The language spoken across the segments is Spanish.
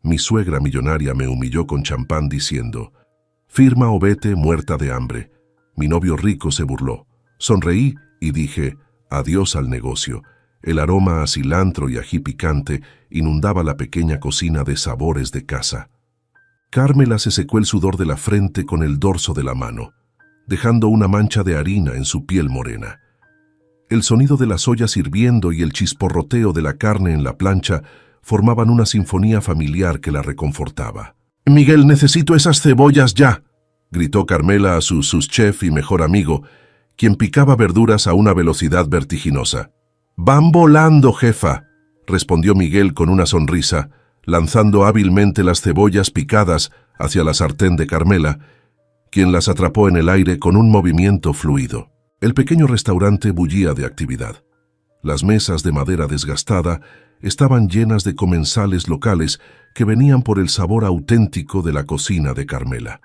Mi suegra millonaria me humilló con champán diciendo: «Firma o vete muerta de hambre». Mi novio rico se burló. Sonreí y dije: «Adiós al negocio». El aroma a cilantro y ají picante inundaba la pequeña cocina de sabores de casa. Carmela se secó el sudor de la frente con el dorso de la mano, dejando una mancha de harina en su piel morena. El sonido de las ollas hirviendo y el chisporroteo de la carne en la plancha formaban una sinfonía familiar que la reconfortaba. «Miguel, necesito esas cebollas ya», gritó Carmela a su chef y mejor amigo, quien picaba verduras a una velocidad vertiginosa. «Van volando, jefa», respondió Miguel con una sonrisa, lanzando hábilmente las cebollas picadas hacia la sartén de Carmela, quien las atrapó en el aire con un movimiento fluido. El pequeño restaurante bullía de actividad. Las mesas de madera desgastada estaban llenas de comensales locales que venían por el sabor auténtico de la cocina de Carmela.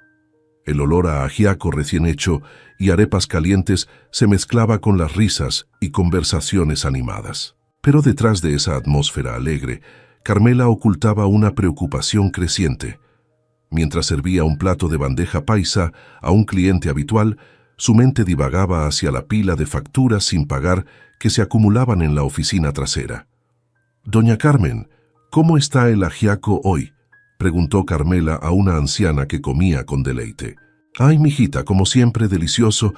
El olor a ajiaco recién hecho y arepas calientes se mezclaba con las risas y conversaciones animadas. Pero detrás de esa atmósfera alegre, Carmela ocultaba una preocupación creciente. Mientras servía un plato de bandeja paisa a un cliente habitual, su mente divagaba hacia la pila de facturas sin pagar que se acumulaban en la oficina trasera. «Doña Carmen, ¿cómo está el ajiaco hoy?», preguntó Carmela a una anciana que comía con deleite. «Ay, mijita, como siempre, delicioso.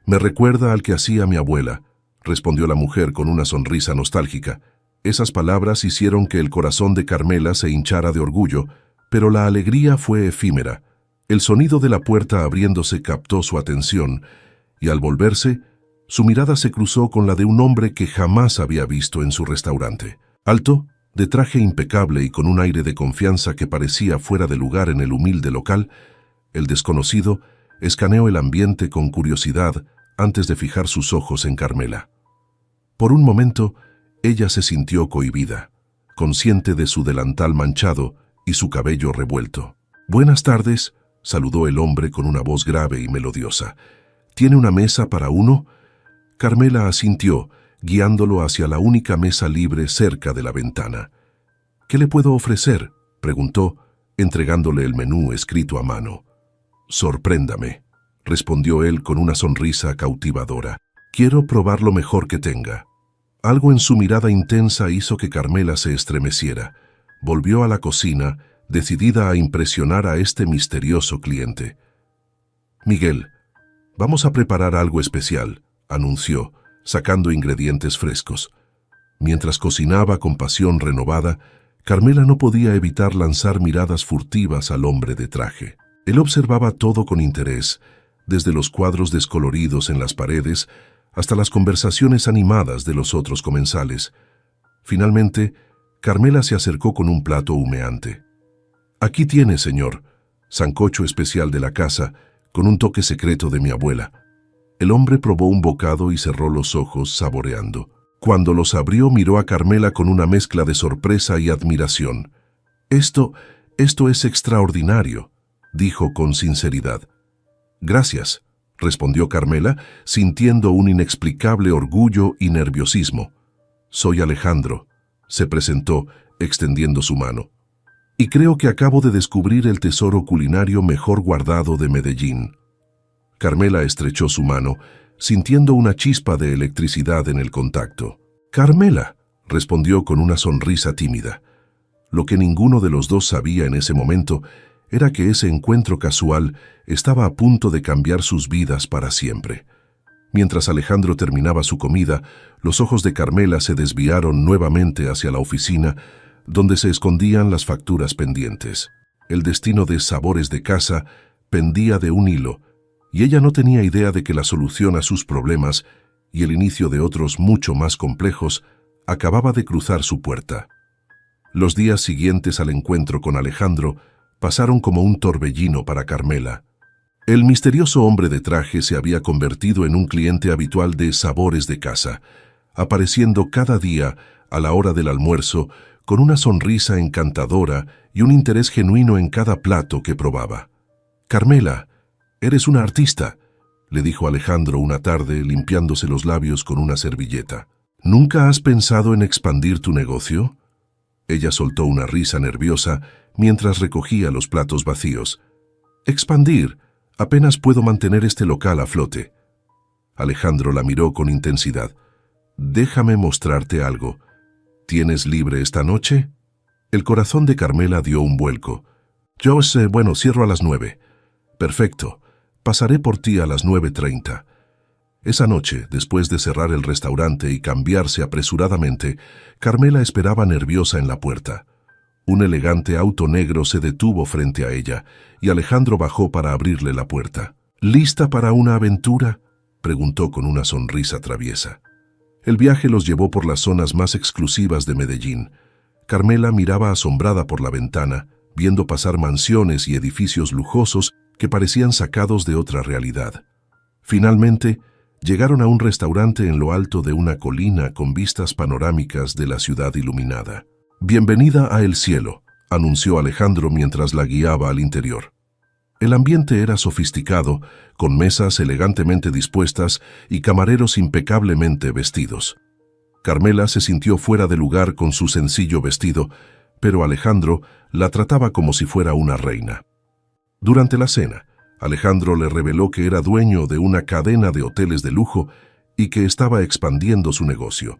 Me recuerda al que hacía mi abuela», respondió la mujer con una sonrisa nostálgica. Esas palabras hicieron que el corazón de Carmela se hinchara de orgullo, pero la alegría fue efímera. El sonido de la puerta abriéndose captó su atención, y al volverse, su mirada se cruzó con la de un hombre que jamás había visto en su restaurante. Alto, de traje impecable y con un aire de confianza que parecía fuera de lugar en el humilde local, el desconocido escaneó el ambiente con curiosidad antes de fijar sus ojos en Carmela. Por un momento, ella se sintió cohibida, consciente de su delantal manchado y su cabello revuelto. «Buenas tardes», saludó el hombre con una voz grave y melodiosa. «¿Tiene una mesa para uno?». Carmela asintió, guiándolo hacia la única mesa libre cerca de la ventana. «¿Qué le puedo ofrecer?», preguntó, entregándole el menú escrito a mano. «Sorpréndame», respondió él con una sonrisa cautivadora. «Quiero probar lo mejor que tenga». Algo en su mirada intensa hizo que Carmela se estremeciera. Volvió a la cocina, decidida a impresionar a este misterioso cliente. «Miguel, vamos a preparar algo especial», anunció, sacando ingredientes frescos. Mientras cocinaba con pasión renovada, Carmela no podía evitar lanzar miradas furtivas al hombre de traje. Él observaba todo con interés, desde los cuadros descoloridos en las paredes hasta las conversaciones animadas de los otros comensales. Finalmente, Carmela se acercó con un plato humeante. «Aquí tiene, señor, sancocho especial de la casa, con un toque secreto de mi abuela». El hombre probó un bocado y cerró los ojos, saboreando. Cuando los abrió, miró a Carmela con una mezcla de sorpresa y admiración. Esto es extraordinario», dijo con sinceridad. «Gracias», respondió Carmela, sintiendo un inexplicable orgullo y nerviosismo. «Soy Alejandro», se presentó, extendiendo su mano. «Y creo que acabo de descubrir el tesoro culinario mejor guardado de Medellín». Carmela estrechó su mano, sintiendo una chispa de electricidad en el contacto. «Carmela», respondió con una sonrisa tímida. Lo que ninguno de los dos sabía en ese momento era que ese encuentro casual estaba a punto de cambiar sus vidas para siempre. Mientras Alejandro terminaba su comida, los ojos de Carmela se desviaron nuevamente hacia la oficina, donde se escondían las facturas pendientes. El destino de Sabores de Casa pendía de un hilo, y ella no tenía idea de que la solución a sus problemas y el inicio de otros mucho más complejos acababa de cruzar su puerta. Los días siguientes al encuentro con Alejandro pasaron como un torbellino para Carmela. El misterioso hombre de traje se había convertido en un cliente habitual de Sabores de Casa, apareciendo cada día a la hora del almuerzo con una sonrisa encantadora y un interés genuino en cada plato que probaba. «Carmela, eres una artista», le dijo Alejandro una tarde limpiándose los labios con una servilleta. «¿Nunca has pensado en expandir tu negocio?». Ella soltó una risa nerviosa mientras recogía los platos vacíos. «Expandir. Apenas puedo mantener este local a flote». Alejandro la miró con intensidad. «Déjame mostrarte algo. ¿Tienes libre esta noche?» El corazón de Carmela dio un vuelco. Bueno, cierro a las 9. «Perfecto. Pasaré por ti a las 9:30». Esa noche, después de cerrar el restaurante y cambiarse apresuradamente, Carmela esperaba nerviosa en la puerta. Un elegante auto negro se detuvo frente a ella, y Alejandro bajó para abrirle la puerta. «¿Lista para una aventura?», preguntó con una sonrisa traviesa. El viaje los llevó por las zonas más exclusivas de Medellín. Carmela miraba asombrada por la ventana, viendo pasar mansiones y edificios lujosos que parecían sacados de otra realidad. Finalmente, llegaron a un restaurante en lo alto de una colina con vistas panorámicas de la ciudad iluminada. «Bienvenida a El Cielo», anunció Alejandro mientras la guiaba al interior. El ambiente era sofisticado, con mesas elegantemente dispuestas y camareros impecablemente vestidos. Carmela se sintió fuera de lugar con su sencillo vestido, pero Alejandro la trataba como si fuera una reina. Durante la cena, Alejandro le reveló que era dueño de una cadena de hoteles de lujo y que estaba expandiendo su negocio.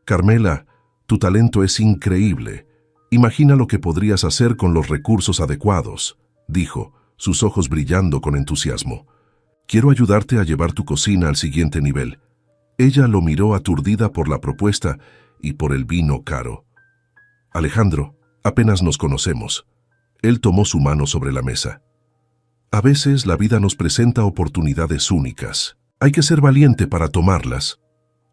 «Carmela, tu talento es increíble. Imagina lo que podrías hacer con los recursos adecuados», dijo, sus ojos brillando con entusiasmo. «Quiero ayudarte a llevar tu cocina al siguiente nivel». Ella lo miró aturdida por la propuesta y por el vino caro. «Alejandro, apenas nos conocemos». Él tomó su mano sobre la mesa. «A veces la vida nos presenta oportunidades únicas. Hay que ser valiente para tomarlas».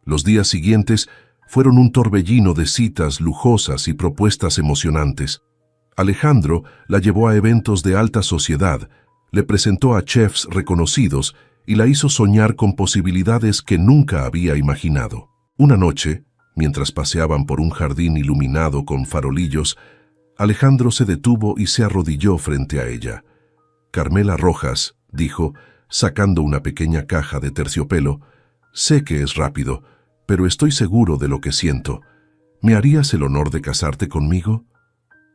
Los días siguientes fueron un torbellino de citas lujosas y propuestas emocionantes. Alejandro la llevó a eventos de alta sociedad, le presentó a chefs reconocidos y la hizo soñar con posibilidades que nunca había imaginado. Una noche, mientras paseaban por un jardín iluminado con farolillos, Alejandro se detuvo y se arrodilló frente a ella. «Carmela Rojas», dijo, sacando una pequeña caja de terciopelo, «sé que es rápido, pero estoy seguro de lo que siento. ¿Me harías el honor de casarte conmigo?».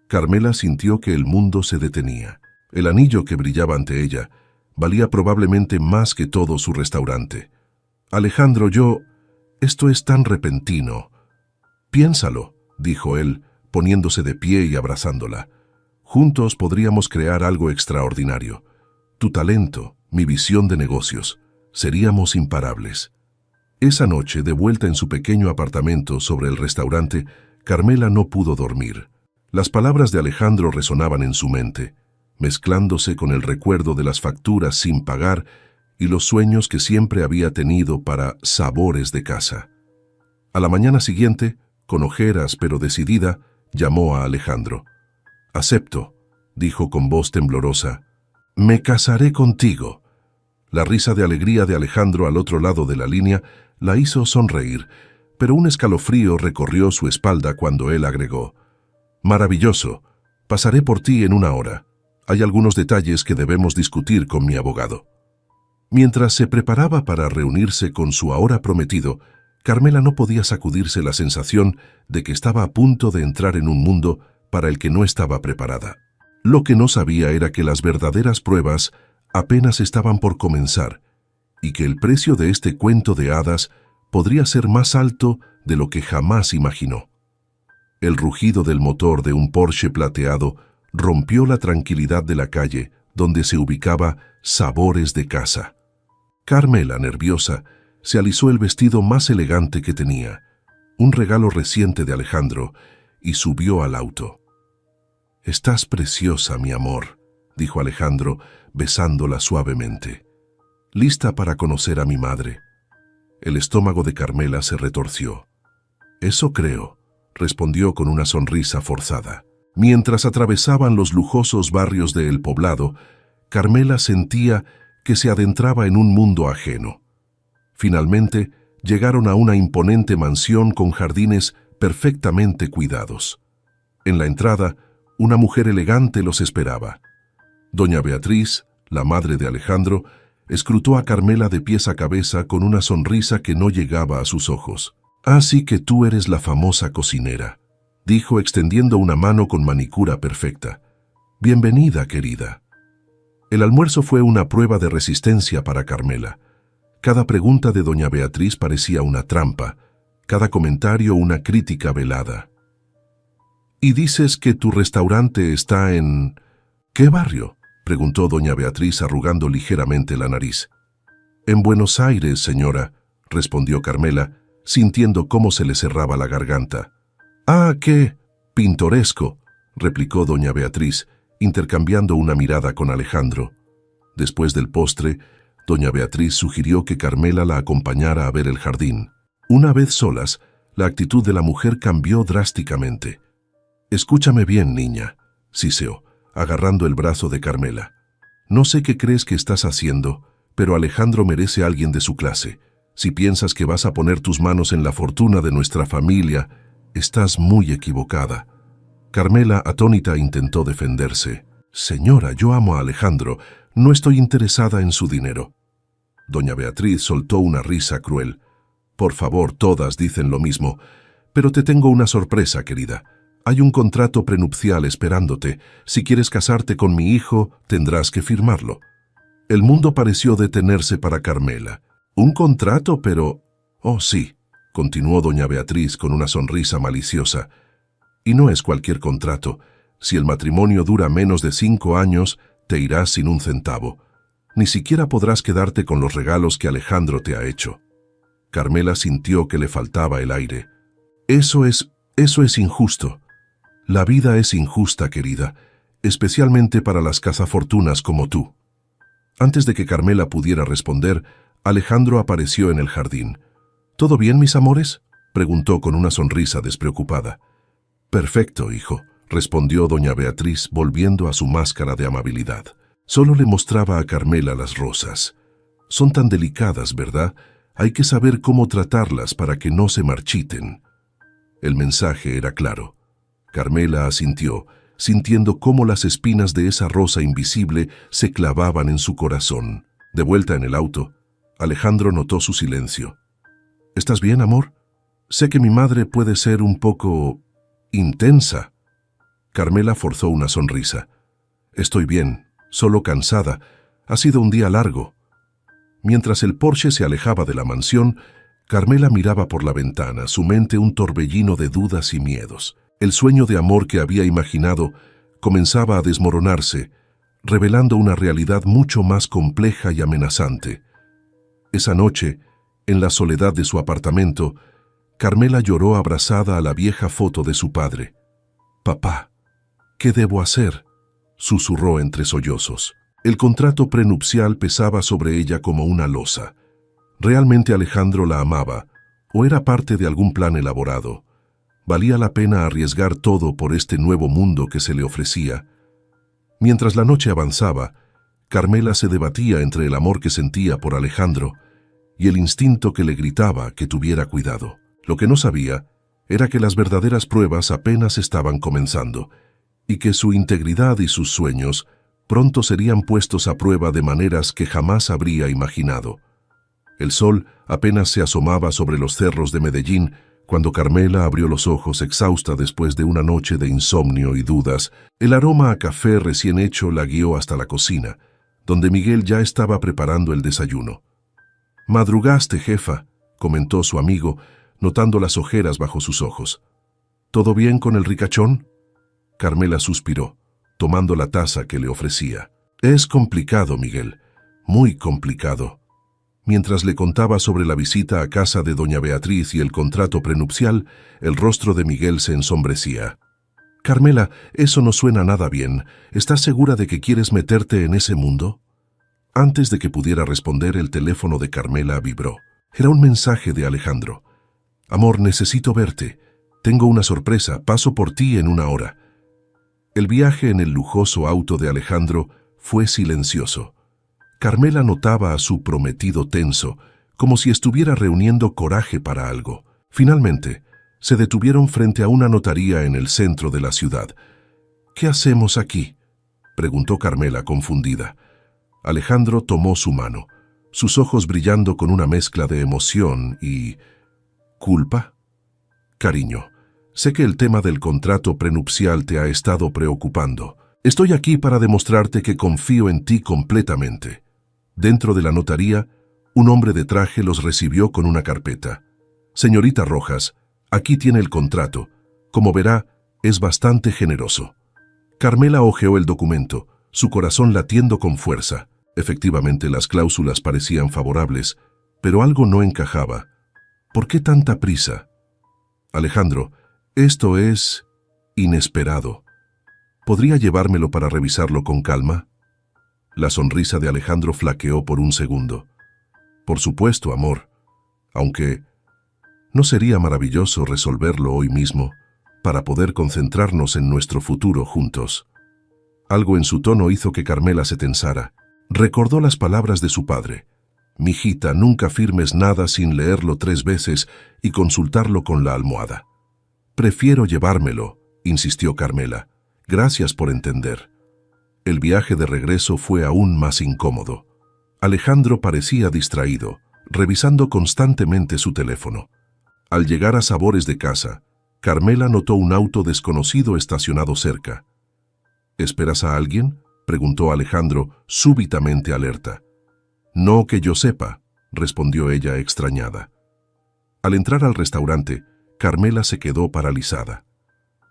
Carmela sintió que el mundo se detenía. El anillo que brillaba ante ella valía probablemente más que todo su restaurante. «Alejandro, esto es tan repentino». «Piénsalo», dijo él, poniéndose de pie y abrazándola. «Juntos podríamos crear algo extraordinario. Tu talento, mi visión de negocios. Seríamos imparables». Esa noche, de vuelta en su pequeño apartamento sobre el restaurante, Carmela no pudo dormir. Las palabras de Alejandro resonaban en su mente, mezclándose con el recuerdo de las facturas sin pagar y los sueños que siempre había tenido para sabores de casa. A la mañana siguiente, con ojeras pero decidida, llamó a Alejandro. «Acepto», dijo con voz temblorosa. «Me casaré contigo». La risa de alegría de Alejandro al otro lado de la línea la hizo sonreír, pero un escalofrío recorrió su espalda cuando él agregó: «Maravilloso. Pasaré por ti en 1 hora. Hay algunos detalles que debemos discutir con mi abogado». Mientras se preparaba para reunirse con su ahora prometido, Carmela no podía sacudirse la sensación de que estaba a punto de entrar en un mundo para el que no estaba preparada. Lo que no sabía era que las verdaderas pruebas apenas estaban por comenzar y que el precio de este cuento de hadas podría ser más alto de lo que jamás imaginó. El rugido del motor de un Porsche plateado rompió la tranquilidad de la calle donde se ubicaba Sabores de Casa. Carmela, nerviosa, se alisó el vestido más elegante que tenía, un regalo reciente de Alejandro, y subió al auto. «Estás preciosa, mi amor», dijo Alejandro, besándola suavemente. «Lista para conocer a mi madre». El estómago de Carmela se retorció. «Eso creo», respondió con una sonrisa forzada. Mientras atravesaban los lujosos barrios de El Poblado, Carmela sentía que se adentraba en un mundo ajeno. Finalmente, llegaron a una imponente mansión con jardines perfectamente cuidados. En la entrada, una mujer elegante los esperaba. Doña Beatriz, la madre de Alejandro, escrutó a Carmela de pies a cabeza con una sonrisa que no llegaba a sus ojos. «Así que tú eres la famosa cocinera», dijo extendiendo una mano con manicura perfecta. Bienvenida, querida. El almuerzo fue una prueba de resistencia para Carmela. Cada pregunta de doña Beatriz parecía una trampa, cada comentario una crítica velada. «¿Y dices que tu restaurante está en... ¿qué barrio?», preguntó doña Beatriz arrugando ligeramente la nariz. «En Buenos Aires, señora», respondió Carmela, sintiendo cómo se le cerraba la garganta. «Ah, qué pintoresco», replicó doña Beatriz, intercambiando una mirada con Alejandro. Después del postre, doña Beatriz sugirió que Carmela la acompañara a ver el jardín. Una vez solas, la actitud de la mujer cambió drásticamente. «Escúchame bien, niña», siseó, agarrando el brazo de Carmela. «No sé qué crees que estás haciendo, pero Alejandro merece a alguien de su clase. Si piensas que vas a poner tus manos en la fortuna de nuestra familia, estás muy equivocada». Carmela, atónita, intentó defenderse. «Señora, yo amo a Alejandro, no estoy interesada en su dinero». Doña Beatriz soltó una risa cruel. «Por favor, todas dicen lo mismo, pero te tengo una sorpresa, querida. Hay un contrato prenupcial esperándote. Si quieres casarte con mi hijo, tendrás que firmarlo». El mundo pareció detenerse para Carmela. «¿Un contrato, pero...?» «Oh, sí», continuó doña Beatriz con una sonrisa maliciosa. «Y no es cualquier contrato. Si el matrimonio dura menos de 5 años, te irás sin un centavo. Ni siquiera podrás quedarte con los regalos que Alejandro te ha hecho». Carmela sintió que le faltaba el aire. Eso es injusto. La vida es injusta, querida, especialmente para las cazafortunas como tú». Antes de que Carmela pudiera responder, Alejandro apareció en el jardín. «¿Todo bien, mis amores?», preguntó con una sonrisa despreocupada. «Perfecto, hijo», respondió doña Beatriz, volviendo a su máscara de amabilidad. Solo le mostraba a Carmela las rosas. «Son tan delicadas, ¿verdad? Hay que saber cómo tratarlas para que no se marchiten». El mensaje era claro. Carmela asintió, sintiendo cómo las espinas de esa rosa invisible se clavaban en su corazón. De vuelta en el auto, Alejandro notó su silencio. «¿Estás bien, amor? Sé que mi madre puede ser un poco... intensa». Carmela forzó una sonrisa. «Estoy bien, solo cansada. Ha sido un día largo». Mientras el Porsche se alejaba de la mansión, Carmela miraba por la ventana, su mente un torbellino de dudas y miedos. El sueño de amor que había imaginado comenzaba a desmoronarse, revelando una realidad mucho más compleja y amenazante. Esa noche, en la soledad de su apartamento, Carmela lloró abrazada a la vieja foto de su padre. «Papá, ¿qué debo hacer?», susurró entre sollozos. El contrato prenupcial pesaba sobre ella como una losa. ¿Realmente Alejandro la amaba o era parte de algún plan elaborado? ¿Valía la pena arriesgar todo por este nuevo mundo que se le ofrecía? Mientras la noche avanzaba, Carmela se debatía entre el amor que sentía por Alejandro y el instinto que le gritaba que tuviera cuidado. Lo que no sabía era que las verdaderas pruebas apenas estaban comenzando y que su integridad y sus sueños pronto serían puestos a prueba de maneras que jamás habría imaginado. El sol apenas se asomaba sobre los cerros de Medellín cuando Carmela abrió los ojos exhausta después de una noche de insomnio y dudas. El aroma a café recién hecho la guió hasta la cocina, donde Miguel ya estaba preparando el desayuno. «Madrugaste, jefa», comentó su amigo, notando las ojeras bajo sus ojos. «¿Todo bien con el ricachón?». Carmela suspiró, tomando la taza que le ofrecía. «Es complicado, Miguel, muy complicado». Mientras le contaba sobre la visita a casa de doña Beatriz y el contrato prenupcial, el rostro de Miguel se ensombrecía. «Carmela, eso no suena nada bien. ¿Estás segura de que quieres meterte en ese mundo?». Antes de que pudiera responder, el teléfono de Carmela vibró. Era un mensaje de Alejandro. «Amor, necesito verte. Tengo una sorpresa. Paso por ti en 1 hora». El viaje en el lujoso auto de Alejandro fue silencioso. Carmela notaba a su prometido tenso, como si estuviera reuniendo coraje para algo. Finalmente, se detuvieron frente a una notaría en el centro de la ciudad. «¿Qué hacemos aquí?», preguntó Carmela confundida. Alejandro tomó su mano, sus ojos brillando con una mezcla de emoción y... «¿Culpa?». «Cariño, sé que el tema del contrato prenupcial te ha estado preocupando. Estoy aquí para demostrarte que confío en ti completamente. Dentro de la notaría, un hombre de traje los recibió con una carpeta. Señorita Rojas, aquí tiene el contrato. Como verá, es bastante generoso. Carmela hojeó el documento, su corazón latiendo con fuerza. Efectivamente, las cláusulas parecían favorables, pero algo no encajaba. ¿Por qué tanta prisa? Alejandro, esto es inesperado. ¿Podría llevármelo para revisarlo con calma? La sonrisa de Alejandro flaqueó por un segundo. Por supuesto, amor. Aunque, ¿no sería maravilloso resolverlo hoy mismo para poder concentrarnos en nuestro futuro juntos? Algo en su tono hizo que Carmela se tensara. Recordó las palabras de su padre. Mijita, nunca firmes nada sin leerlo 3 veces y consultarlo con la almohada. Prefiero llevármelo, insistió Carmela. Gracias por entender. El viaje de regreso fue aún más incómodo. Alejandro parecía distraído, revisando constantemente su teléfono. Al llegar a Sabores de Casa, Carmela notó un auto desconocido estacionado cerca. ¿Esperas a alguien?, preguntó Alejandro, súbitamente alerta. No que yo sepa, respondió ella extrañada. Al entrar al restaurante, Carmela se quedó paralizada.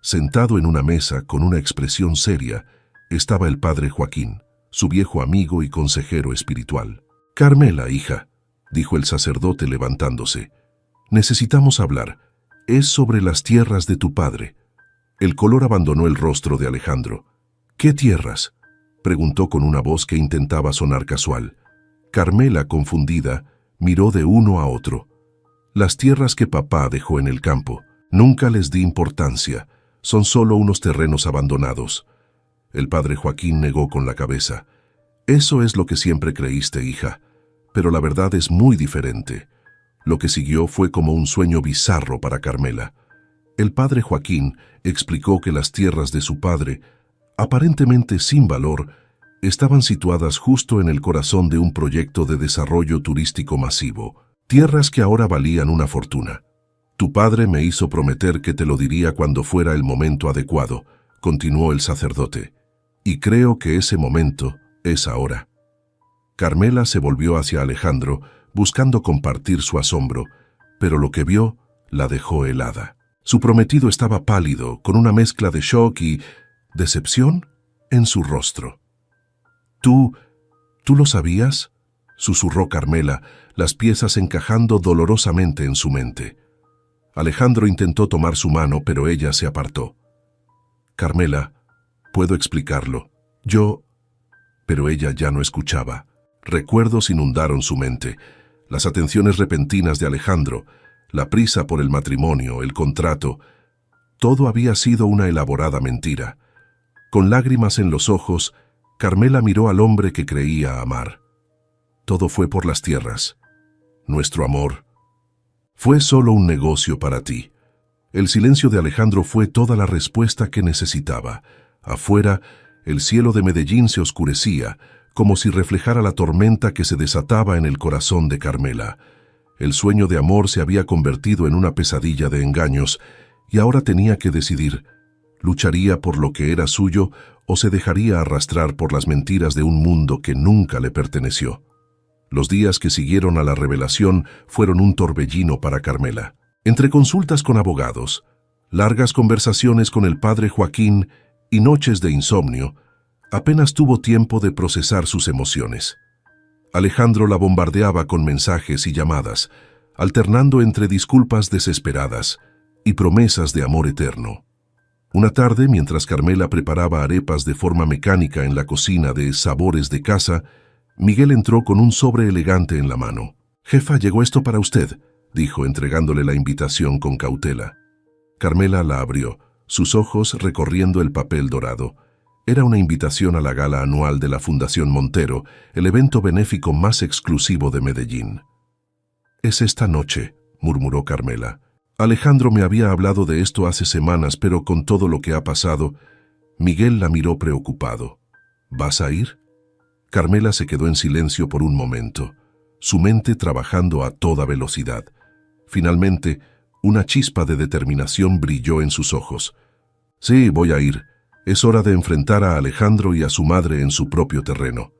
Sentado en una mesa con una expresión seria, estaba el padre Joaquín, su viejo amigo y consejero espiritual. Carmela, hija, dijo el sacerdote levantándose, necesitamos hablar. Es sobre las tierras de tu padre. El color abandonó el rostro de Alejandro. ¿Qué tierras?, preguntó con una voz que intentaba sonar casual. Carmela, confundida, miró de uno a otro. Las tierras que papá dejó en el campo. Nunca les di importancia. Son solo unos terrenos abandonados. El padre Joaquín negó con la cabeza. Eso es lo que siempre creíste, hija. Pero la verdad es muy diferente. Lo que siguió fue como un sueño bizarro para Carmela. El padre Joaquín explicó que las tierras de su padre, aparentemente sin valor, estaban situadas justo en el corazón de un proyecto de desarrollo turístico masivo, tierras que ahora valían una fortuna. Tu padre me hizo prometer que te lo diría cuando fuera el momento adecuado, continuó el sacerdote, y creo que ese momento es ahora. Carmela se volvió hacia Alejandro, buscando compartir su asombro, pero lo que vio la dejó helada. Su prometido estaba pálido, con una mezcla de shock y decepción en su rostro. ¿Tú lo sabías?, susurró Carmela, las piezas encajando dolorosamente en su mente. Alejandro intentó tomar su mano, pero ella se apartó. Carmela, puedo explicarlo. Pero ella ya no escuchaba. Recuerdos inundaron su mente. Las atenciones repentinas de Alejandro, la prisa por el matrimonio, el contrato. Todo había sido una elaborada mentira. Con lágrimas en los ojos, Carmela miró al hombre que creía amar. Todo fue por las tierras. Nuestro amor fue solo un negocio para ti. El silencio de Alejandro fue toda la respuesta que necesitaba. Afuera, el cielo de Medellín se oscurecía, como si reflejara la tormenta que se desataba en el corazón de Carmela. El sueño de amor se había convertido en una pesadilla de engaños, y ahora tenía que decidir. ¿Lucharía por lo que era suyo o se dejaría arrastrar por las mentiras de un mundo que nunca le perteneció? Los días que siguieron a la revelación fueron un torbellino para Carmela. Entre consultas con abogados, largas conversaciones con el padre Joaquín y noches de insomnio, apenas tuvo tiempo de procesar sus emociones. Alejandro la bombardeaba con mensajes y llamadas, alternando entre disculpas desesperadas y promesas de amor eterno. Una tarde, mientras Carmela preparaba arepas de forma mecánica en la cocina de Sabores de Casa, Miguel entró con un sobre elegante en la mano. «Jefa, llegó esto para usted», dijo, entregándole la invitación con cautela. Carmela la abrió, sus ojos recorriendo el papel dorado. Era una invitación a la gala anual de la Fundación Montero, el evento benéfico más exclusivo de Medellín. «Es esta noche», murmuró Carmela. Alejandro me había hablado de esto hace semanas, pero con todo lo que ha pasado, Miguel la miró preocupado. «¿Vas a ir?». Carmela se quedó en silencio por un momento, su mente trabajando a toda velocidad. Finalmente, una chispa de determinación brilló en sus ojos. «Sí, voy a ir. Es hora de enfrentar a Alejandro y a su madre en su propio terreno.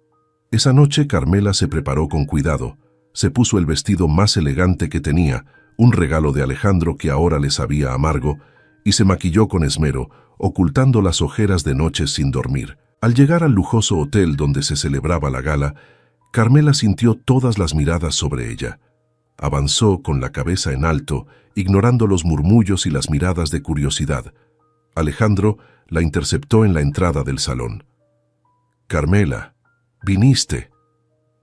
Esa noche Carmela se preparó con cuidado, se puso el vestido más elegante que tenía, un regalo de Alejandro que ahora le sabía amargo, y se maquilló con esmero, ocultando las ojeras de noches sin dormir. Al llegar al lujoso hotel donde se celebraba la gala, Carmela sintió todas las miradas sobre ella. Avanzó con la cabeza en alto, ignorando los murmullos y las miradas de curiosidad. Alejandro la interceptó en la entrada del salón. «Carmela, viniste»,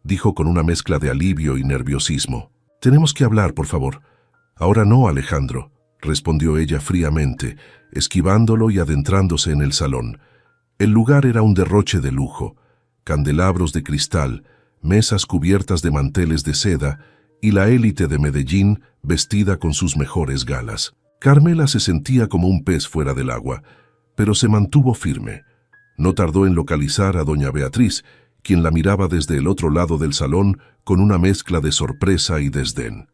dijo con una mezcla de alivio y nerviosismo. «Tenemos que hablar, por favor». «Ahora no, Alejandro», respondió ella fríamente, esquivándolo y adentrándose en el salón. El lugar era un derroche de lujo, candelabros de cristal, mesas cubiertas de manteles de seda y la élite de Medellín vestida con sus mejores galas. Carmela se sentía como un pez fuera del agua, pero se mantuvo firme. No tardó en localizar a doña Beatriz, quien la miraba desde el otro lado del salón con una mezcla de sorpresa y desdén.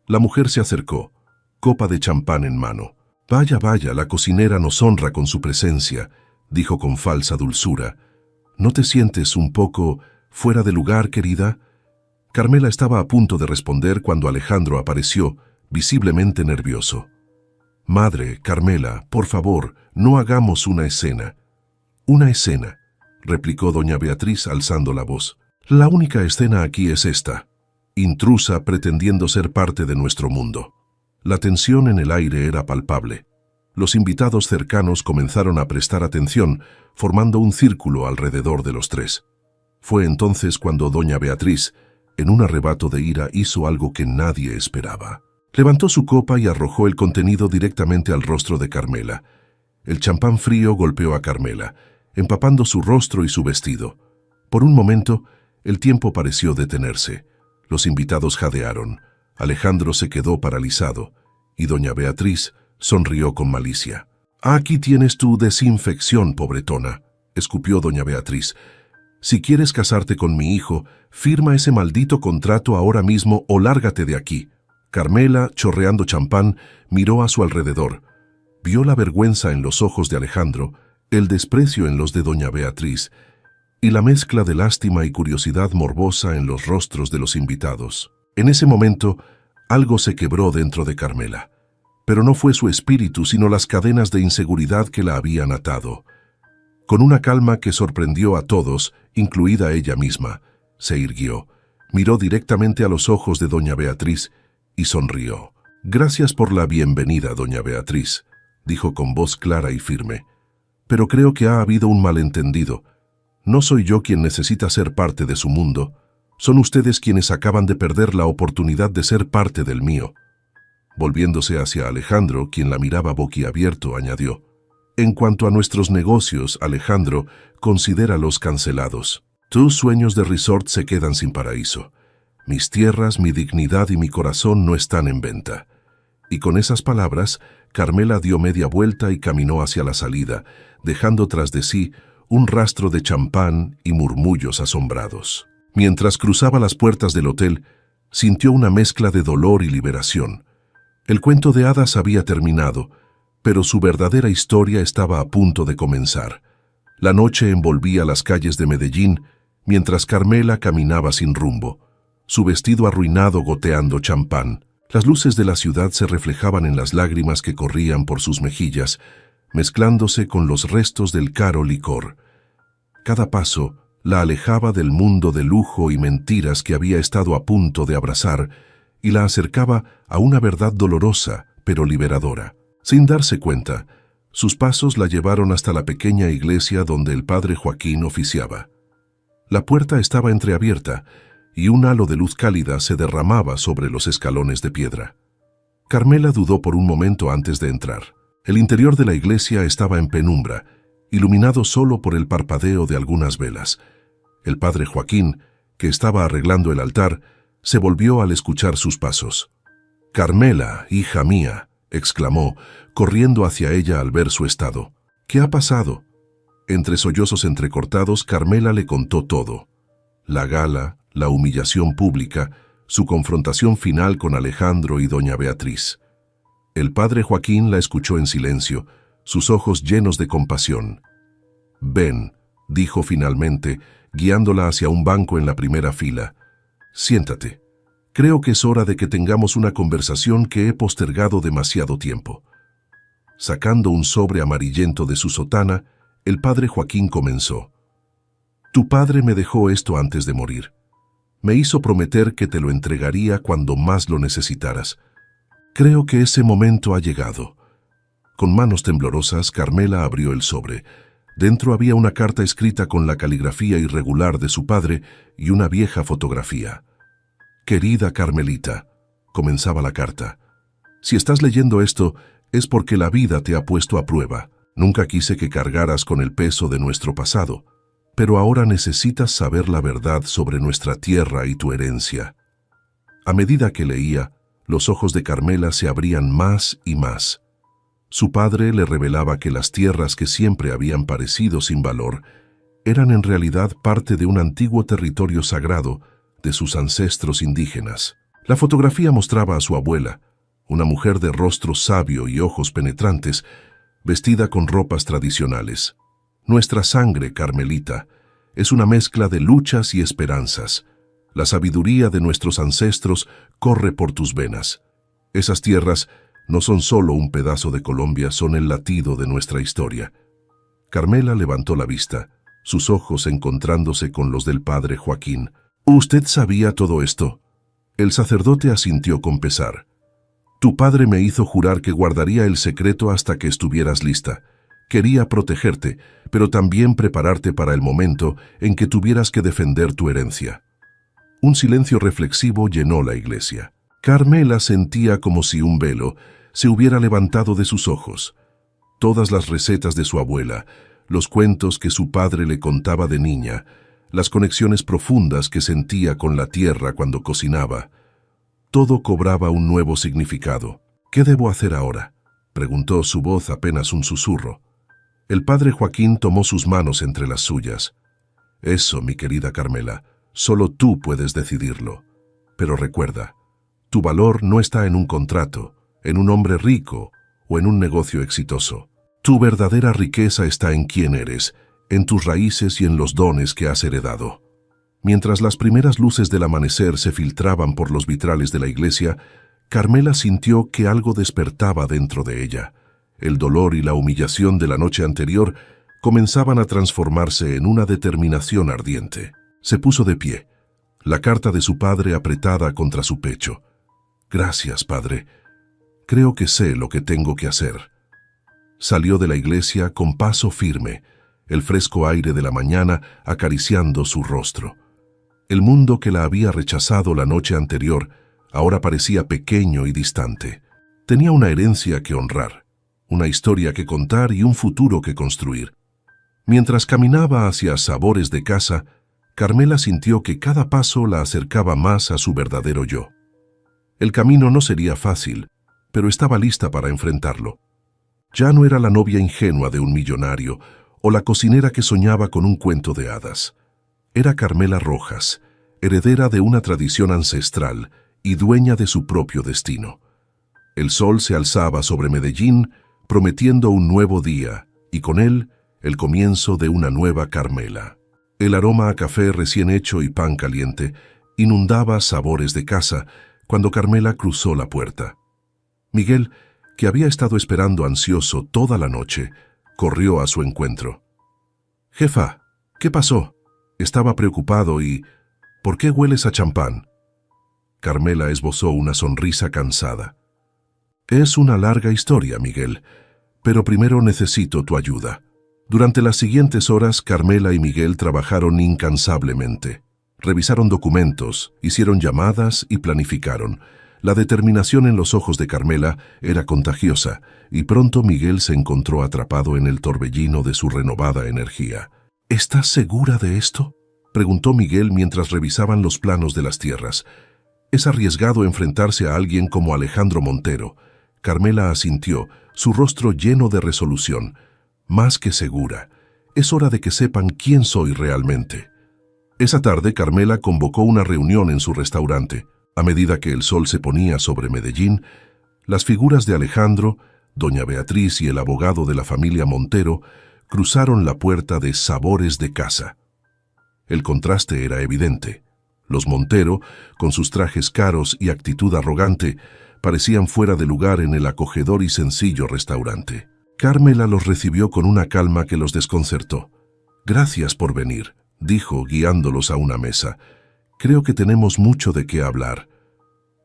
La mujer se acercó, copa de champán en mano. «Vaya, vaya, la cocinera nos honra con su presencia», dijo con falsa dulzura. «¿No te sientes un poco fuera de lugar, querida?» Carmela estaba a punto de responder cuando Alejandro apareció, visiblemente nervioso. «Madre, Carmela, por favor, no hagamos una escena». «Una escena», replicó doña Beatriz alzando la voz. «La única escena aquí es esta, intrusa pretendiendo ser parte de nuestro mundo». La tensión en el aire era palpable. Los invitados cercanos comenzaron a prestar atención, formando un círculo alrededor de los tres. Fue entonces cuando doña Beatriz, en un arrebato de ira, hizo algo que nadie esperaba. Levantó su copa y arrojó el contenido directamente al rostro de Carmela. El champán frío golpeó a Carmela, empapando su rostro y su vestido. Por un momento, el tiempo pareció detenerse. Los invitados jadearon. Alejandro se quedó paralizado, y doña Beatriz sonrió con malicia. «Aquí tienes tu desinfección, pobretona», escupió doña Beatriz. «Si quieres casarte con mi hijo, firma ese maldito contrato ahora mismo o lárgate de aquí». Carmela, chorreando champán, miró a su alrededor. Vio la vergüenza en los ojos de Alejandro, el desprecio en los de doña Beatriz, y la mezcla de lástima y curiosidad morbosa en los rostros de los invitados. En ese momento, algo se quebró dentro de Carmela, pero no fue su espíritu, sino las cadenas de inseguridad que la habían atado. Con una calma que sorprendió a todos, incluida ella misma, se irguió, miró directamente a los ojos de doña Beatriz y sonrió. «Gracias por la bienvenida, doña Beatriz», dijo con voz clara y firme. «Pero creo que ha habido un malentendido. No soy yo quien necesita ser parte de su mundo. Son ustedes quienes acaban de perder la oportunidad de ser parte del mío». Volviéndose hacia Alejandro, quien la miraba boquiabierto, añadió: «En cuanto a nuestros negocios, Alejandro, considéralos cancelados. Tus sueños de resort se quedan sin paraíso. Mis tierras, mi dignidad y mi corazón no están en venta». Y con esas palabras, Carmela dio media vuelta y caminó hacia la salida, dejando tras de sí un rastro de champán y murmullos asombrados. Mientras cruzaba las puertas del hotel, sintió una mezcla de dolor y liberación. El cuento de hadas había terminado, pero su verdadera historia estaba a punto de comenzar. La noche envolvía las calles de Medellín, mientras Carmela caminaba sin rumbo, su vestido arruinado goteando champán. Las luces de la ciudad se reflejaban en las lágrimas que corrían por sus mejillas, mezclándose con los restos del caro licor. Cada paso la alejaba del mundo de lujo y mentiras que había estado a punto de abrazar y la acercaba a una verdad dolorosa, pero liberadora. Sin darse cuenta, sus pasos la llevaron hasta la pequeña iglesia donde el padre Joaquín oficiaba. La puerta estaba entreabierta y un halo de luz cálida se derramaba sobre los escalones de piedra. Carmela dudó por un momento antes de entrar. El interior de la iglesia estaba en penumbra, iluminado solo por el parpadeo de algunas velas. El padre Joaquín, que estaba arreglando el altar, se volvió al escuchar sus pasos. «Carmela, hija mía», exclamó, corriendo hacia ella al ver su estado. «¿Qué ha pasado?». Entre sollozos entrecortados, Carmela le contó todo. La gala, la humillación pública, su confrontación final con Alejandro y doña Beatriz. El padre Joaquín la escuchó en silencio, sus ojos llenos de compasión. Ven, dijo finalmente, guiándola hacia un banco en la primera fila. Siéntate. Creo que es hora de que tengamos una conversación que he postergado demasiado tiempo. Sacando un sobre amarillento de su sotana, el padre Joaquín comenzó. Tu padre me dejó esto antes de morir. Me hizo prometer que te lo entregaría cuando más lo necesitaras. Creo que ese momento ha llegado. Con manos temblorosas, Carmela abrió el sobre. Dentro había una carta escrita con la caligrafía irregular de su padre y una vieja fotografía. Querida Carmelita, comenzaba la carta. Si estás leyendo esto, es porque la vida te ha puesto a prueba. Nunca quise que cargaras con el peso de nuestro pasado, pero ahora necesitas saber la verdad sobre nuestra tierra y tu herencia. A medida que leía, los ojos de Carmela se abrían más y más. Su padre le revelaba que las tierras que siempre habían parecido sin valor eran en realidad parte de un antiguo territorio sagrado de sus ancestros indígenas. La fotografía mostraba a su abuela, una mujer de rostro sabio y ojos penetrantes, vestida con ropas tradicionales. Nuestra sangre, Carmelita, es una mezcla de luchas y esperanzas. La sabiduría de nuestros ancestros corre por tus venas. Esas tierras no son solo un pedazo de Colombia, son el latido de nuestra historia. Carmela levantó la vista, sus ojos encontrándose con los del padre Joaquín. ¿Usted sabía todo esto? El sacerdote asintió con pesar. Tu padre me hizo jurar que guardaría el secreto hasta que estuvieras lista. Quería protegerte, pero también prepararte para el momento en que tuvieras que defender tu herencia. Un silencio reflexivo llenó la iglesia. Carmela sentía como si un velo se hubiera levantado de sus ojos. Todas las recetas de su abuela, los cuentos que su padre le contaba de niña, las conexiones profundas que sentía con la tierra cuando cocinaba, todo cobraba un nuevo significado. ¿Qué debo hacer ahora?, preguntó, su voz apenas un susurro. El padre Joaquín tomó sus manos entre las suyas. Eso, mi querida Carmela, solo tú puedes decidirlo. Pero recuerda, tu valor no está en un contrato, en un hombre rico o en un negocio exitoso. Tu verdadera riqueza está en quién eres, en tus raíces y en los dones que has heredado. Mientras las primeras luces del amanecer se filtraban por los vitrales de la iglesia, Carmela sintió que algo despertaba dentro de ella. El dolor y la humillación de la noche anterior comenzaban a transformarse en una determinación ardiente. Se puso de pie, la carta de su padre apretada contra su pecho. Gracias, padre. Creo que sé lo que tengo que hacer. Salió de la iglesia con paso firme, el fresco aire de la mañana acariciando su rostro. El mundo que la había rechazado la noche anterior ahora parecía pequeño y distante. Tenía una herencia que honrar, una historia que contar y un futuro que construir. Mientras caminaba hacia Sabores de Casa, Carmela sintió que cada paso la acercaba más a su verdadero yo. El camino no sería fácil, pero estaba lista para enfrentarlo. Ya no era la novia ingenua de un millonario o la cocinera que soñaba con un cuento de hadas. Era Carmela Rojas, heredera de una tradición ancestral y dueña de su propio destino. El sol se alzaba sobre Medellín, prometiendo un nuevo día, y con él, el comienzo de una nueva Carmela. El aroma a café recién hecho y pan caliente inundaba Sabores de Casa cuando Carmela cruzó la puerta. Miguel, que había estado esperando ansioso toda la noche, corrió a su encuentro. «Jefa, ¿qué pasó?» Estaba preocupado y... «¿Por qué hueles a champán?» Carmela esbozó una sonrisa cansada. «Es una larga historia, Miguel, pero primero necesito tu ayuda». Durante las siguientes horas, Carmela y Miguel trabajaron incansablemente. Revisaron documentos, hicieron llamadas y planificaron. La determinación en los ojos de Carmela era contagiosa, y pronto Miguel se encontró atrapado en el torbellino de su renovada energía. «¿Estás segura de esto?», preguntó Miguel mientras revisaban los planos de las tierras. «Es arriesgado enfrentarse a alguien como Alejandro Montero». Carmela asintió, su rostro lleno de resolución. «Más que segura. Es hora de que sepan quién soy realmente». Esa tarde, Carmela convocó una reunión en su restaurante. A medida que el sol se ponía sobre Medellín, las figuras de Alejandro, doña Beatriz y el abogado de la familia Montero cruzaron la puerta de Sabores de Casa. El contraste era evidente. Los Montero, con sus trajes caros y actitud arrogante, parecían fuera de lugar en el acogedor y sencillo restaurante. Carmela los recibió con una calma que los desconcertó. «Gracias por venir», dijo, guiándolos a una mesa. «Creo que tenemos mucho de qué hablar».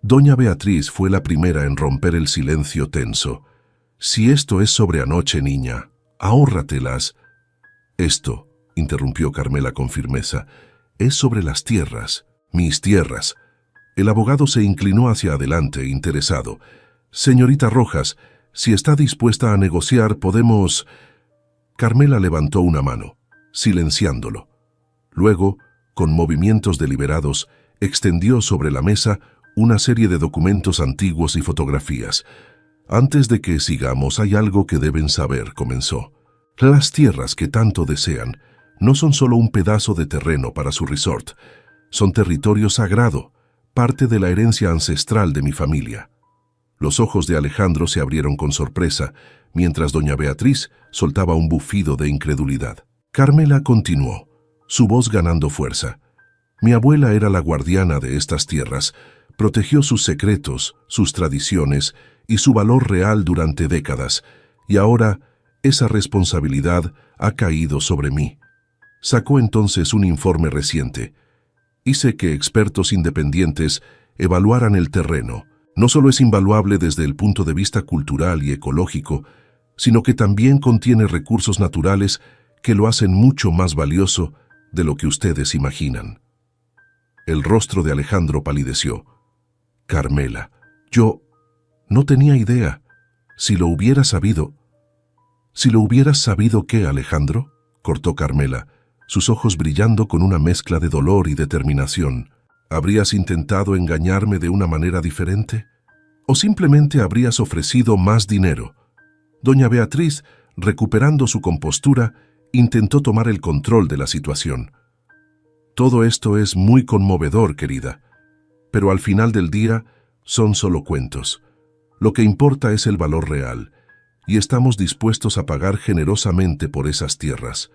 Doña Beatriz fue la primera en romper el silencio tenso. «Si esto es sobre anoche, niña, ahórratelas». «Esto», interrumpió Carmela con firmeza, «es sobre las tierras, mis tierras». El abogado se inclinó hacia adelante, interesado. «Señorita Rojas, si está dispuesta a negociar, podemos...» Carmela levantó una mano, silenciándolo. Luego, con movimientos deliberados, extendió sobre la mesa una serie de documentos antiguos y fotografías. «Antes de que sigamos, hay algo que deben saber», comenzó. «Las tierras que tanto desean no son solo un pedazo de terreno para su resort. Son territorio sagrado, parte de la herencia ancestral de mi familia». Los ojos de Alejandro se abrieron con sorpresa, mientras doña Beatriz soltaba un bufido de incredulidad. Carmela continuó, su voz ganando fuerza. «Mi abuela era la guardiana de estas tierras, protegió sus secretos, sus tradiciones y su valor real durante décadas, y ahora esa responsabilidad ha caído sobre mí». Sacó entonces un informe reciente. «Hice que expertos independientes evaluaran el terreno. No solo es invaluable desde el punto de vista cultural y ecológico, sino que también contiene recursos naturales que lo hacen mucho más valioso de lo que ustedes imaginan». El rostro de Alejandro palideció. «Carmela, yo no tenía idea. Si lo hubiera sabido...» «Si lo hubieras sabido, ¿qué, Alejandro?», cortó Carmela, sus ojos brillando con una mezcla de dolor y determinación. «¿Habrías intentado engañarme de una manera diferente? ¿O simplemente habrías ofrecido más dinero?». Doña Beatriz, recuperando su compostura, intentó tomar el control de la situación. «Todo esto es muy conmovedor, querida, pero al final del día son solo cuentos. Lo que importa es el valor real, y estamos dispuestos a pagar generosamente por esas tierras».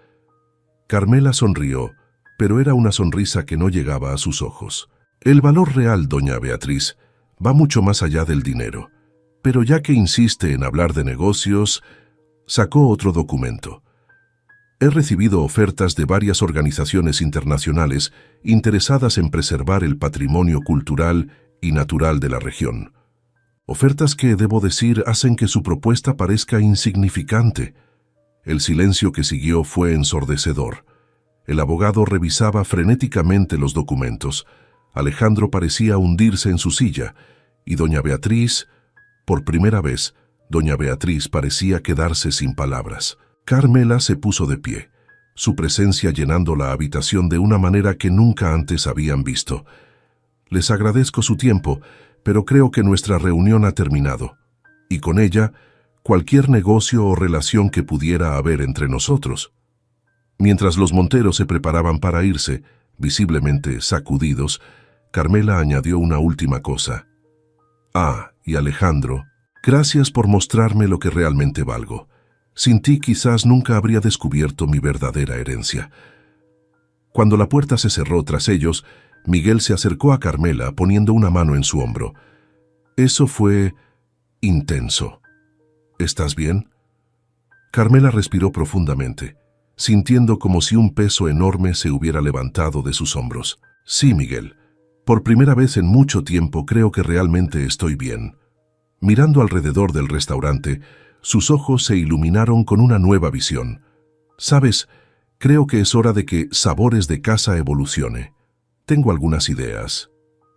Carmela sonrió, pero era una sonrisa que no llegaba a sus ojos. «El valor real, doña Beatriz, va mucho más allá del dinero. Pero ya que insiste en hablar de negocios...». Sacó otro documento. «He recibido ofertas de varias organizaciones internacionales interesadas en preservar el patrimonio cultural y natural de la región. Ofertas que, debo decir, hacen que su propuesta parezca insignificante». El silencio que siguió fue ensordecedor. El abogado revisaba frenéticamente los documentos. Alejandro parecía hundirse en su silla, y doña Beatriz, por primera vez, doña Beatriz parecía quedarse sin palabras. Carmela se puso de pie, su presencia llenando la habitación de una manera que nunca antes habían visto. «Les agradezco su tiempo, pero creo que nuestra reunión ha terminado, y con ella, cualquier negocio o relación que pudiera haber entre nosotros». Mientras los Montero se preparaban para irse, visiblemente sacudidos, Carmela añadió una última cosa. «Ah, y Alejandro, gracias por mostrarme lo que realmente valgo. Sin ti quizás nunca habría descubierto mi verdadera herencia». Cuando la puerta se cerró tras ellos, Miguel se acercó a Carmela poniendo una mano en su hombro. «Eso fue intenso. ¿Estás bien?». Carmela respiró profundamente, sintiendo como si un peso enorme se hubiera levantado de sus hombros. «Sí, Miguel. Por primera vez en mucho tiempo creo que realmente estoy bien». Mirando alrededor del restaurante, sus ojos se iluminaron con una nueva visión. «Sabes, creo que es hora de que Sabores de Casa evolucione. Tengo algunas ideas».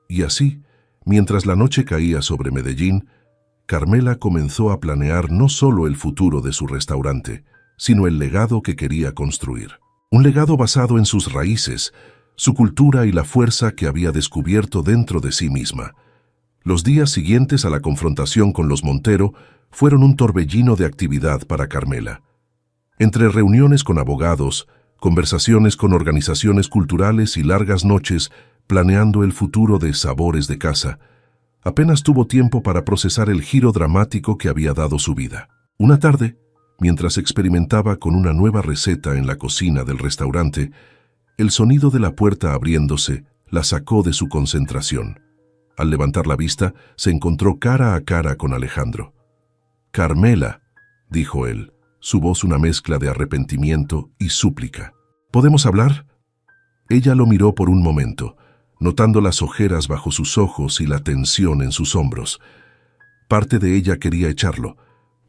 Y así, mientras la noche caía sobre Medellín, Carmela comenzó a planear no solo el futuro de su restaurante, sino el legado que quería construir. Un legado basado en sus raíces, su cultura y la fuerza que había descubierto dentro de sí misma. Los días siguientes a la confrontación con los Montero fueron un torbellino de actividad para Carmela. Entre reuniones con abogados, conversaciones con organizaciones culturales y largas noches planeando el futuro de Sabores de Casa, apenas tuvo tiempo para procesar el giro dramático que había dado su vida. Una tarde, Mientras experimentaba con una nueva receta en la cocina del restaurante, el sonido de la puerta abriéndose la sacó de su concentración. Al levantar la vista, se encontró cara a cara con Alejandro. «Carmela», dijo él, su voz una mezcla de arrepentimiento y súplica. «¿Podemos hablar?» Ella lo miró por un momento, notando las ojeras bajo sus ojos y la tensión en sus hombros. Parte de ella quería echarlo,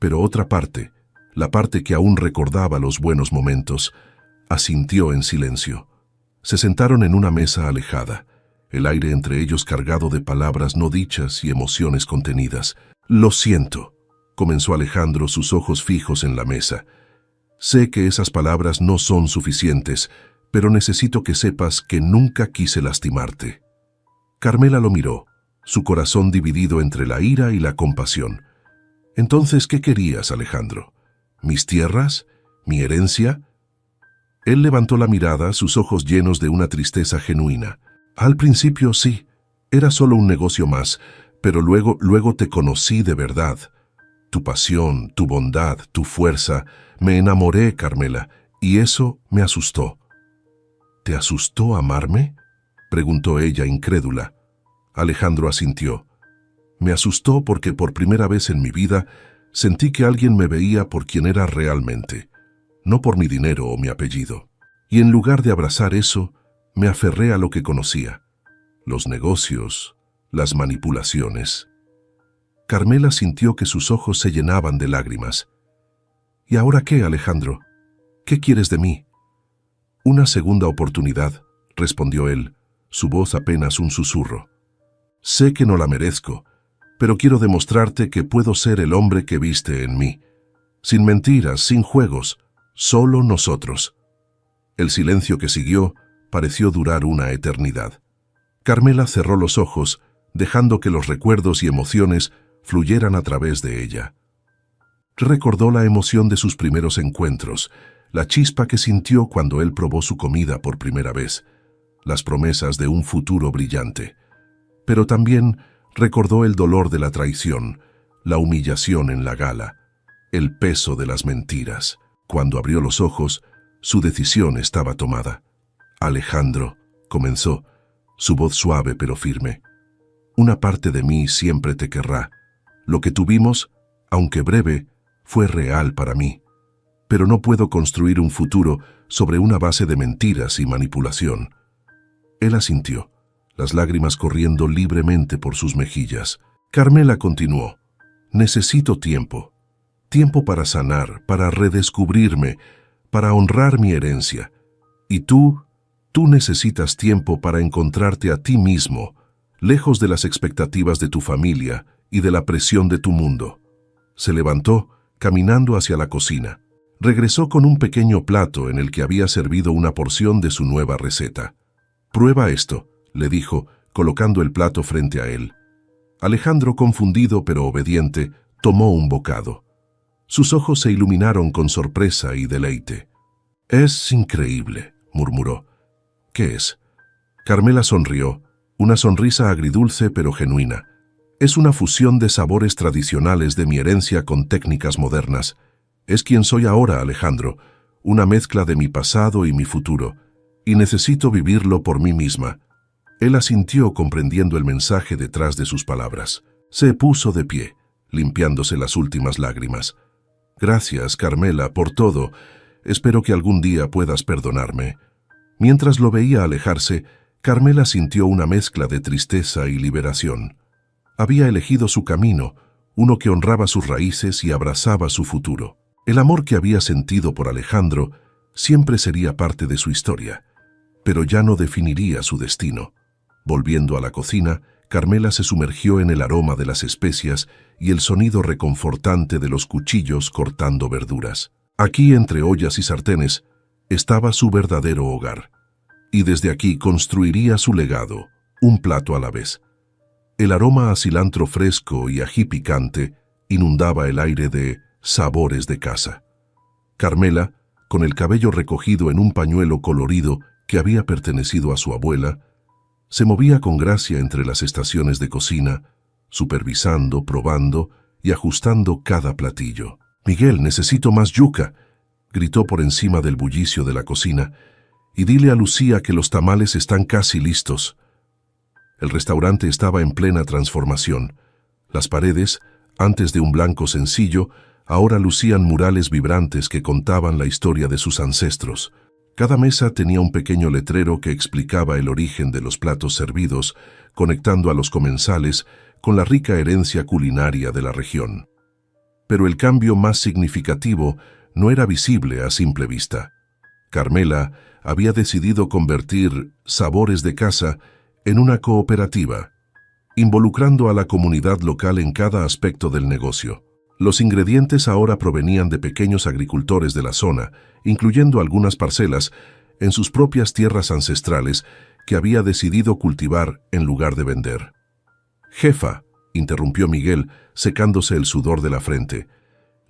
pero otra parte, la parte que aún recordaba los buenos momentos, asintió en silencio. Se sentaron en una mesa alejada, el aire entre ellos cargado de palabras no dichas y emociones contenidas. «Lo siento», comenzó Alejandro, sus ojos fijos en la mesa. «Sé que esas palabras no son suficientes, pero necesito que sepas que nunca quise lastimarte». Carmela lo miró, su corazón dividido entre la ira y la compasión. «Entonces, ¿qué querías, Alejandro? ¿Mis tierras? ¿Mi herencia?» Él levantó la mirada, sus ojos llenos de una tristeza genuina. «Al principio sí, era solo un negocio más, pero luego te conocí de verdad. Tu pasión, tu bondad, tu fuerza. Me enamoré, Carmela, y eso me asustó». «¿Te asustó amarme?», preguntó ella incrédula. Alejandro asintió. «Me asustó porque por primera vez en mi vida sentí que alguien me veía por quien era realmente, no por mi dinero o mi apellido. Y en lugar de abrazar eso, me aferré a lo que conocía, los negocios, las manipulaciones». Carmela sintió que sus ojos se llenaban de lágrimas. «¿Y ahora qué, Alejandro? ¿Qué quieres de mí?». «Una segunda oportunidad», respondió él, su voz apenas un susurro. «Sé que no la merezco, pero quiero demostrarte que puedo ser el hombre que viste en mí. Sin mentiras, sin juegos, solo nosotros». El silencio que siguió pareció durar una eternidad. Carmela cerró los ojos, dejando que los recuerdos y emociones fluyeran a través de ella. Recordó la emoción de sus primeros encuentros, la chispa que sintió cuando él probó su comida por primera vez, las promesas de un futuro brillante. Pero también recordó el dolor de la traición, la humillación en la gala, el peso de las mentiras. Cuando abrió los ojos, su decisión estaba tomada. «Alejandro», comenzó, su voz suave pero firme, «una parte de mí siempre te querrá. Lo que tuvimos, aunque breve, fue real para mí. Pero no puedo construir un futuro sobre una base de mentiras y manipulación». Él asintió, las lágrimas corriendo libremente por sus mejillas. Carmela continuó. «Necesito tiempo. Tiempo para sanar, para redescubrirme, para honrar mi herencia. Y tú necesitas tiempo para encontrarte a ti mismo, lejos de las expectativas de tu familia y de la presión de tu mundo». Se levantó, caminando hacia la cocina. Regresó con un pequeño plato en el que había servido una porción de su nueva receta. «Prueba esto», le dijo, colocando el plato frente a él. Alejandro, confundido pero obediente, tomó un bocado. Sus ojos se iluminaron con sorpresa y deleite. «Es increíble», murmuró. «¿Qué es?». Carmela sonrió, una sonrisa agridulce pero genuina. «Es una fusión de sabores tradicionales de mi herencia con técnicas modernas. Es quien soy ahora, Alejandro, una mezcla de mi pasado y mi futuro, y necesito vivirlo por mí misma». Él asintió, comprendiendo el mensaje detrás de sus palabras. Se puso de pie, limpiándose las últimas lágrimas. «Gracias, Carmela, por todo. Espero que algún día puedas perdonarme». Mientras lo veía alejarse, Carmela sintió una mezcla de tristeza y liberación. Había elegido su camino, uno que honraba sus raíces y abrazaba su futuro. El amor que había sentido por Alejandro siempre sería parte de su historia, pero ya no definiría su destino. Volviendo a la cocina, Carmela se sumergió en el aroma de las especias y el sonido reconfortante de los cuchillos cortando verduras. Aquí, entre ollas y sartenes, estaba su verdadero hogar, y desde aquí construiría su legado, un plato a la vez. El aroma a cilantro fresco y ají picante inundaba el aire de sabores de casa. Carmela, con el cabello recogido en un pañuelo colorido que había pertenecido a su abuela, se movía con gracia entre las estaciones de cocina, supervisando, probando y ajustando cada platillo. «Miguel, necesito más yuca», gritó por encima del bullicio de la cocina, «y dile a Lucía que los tamales están casi listos». El restaurante estaba en plena transformación. Las paredes, antes de un blanco sencillo, ahora lucían murales vibrantes que contaban la historia de sus ancestros. Cada mesa tenía un pequeño letrero que explicaba el origen de los platos servidos, conectando a los comensales con la rica herencia culinaria de la región. Pero el cambio más significativo no era visible a simple vista. Carmela había decidido convertir Sabores de Casa en una cooperativa, involucrando a la comunidad local en cada aspecto del negocio. Los ingredientes ahora provenían de pequeños agricultores de la zona, incluyendo algunas parcelas en sus propias tierras ancestrales que había decidido cultivar en lugar de vender. «Jefa», interrumpió Miguel, secándose el sudor de la frente.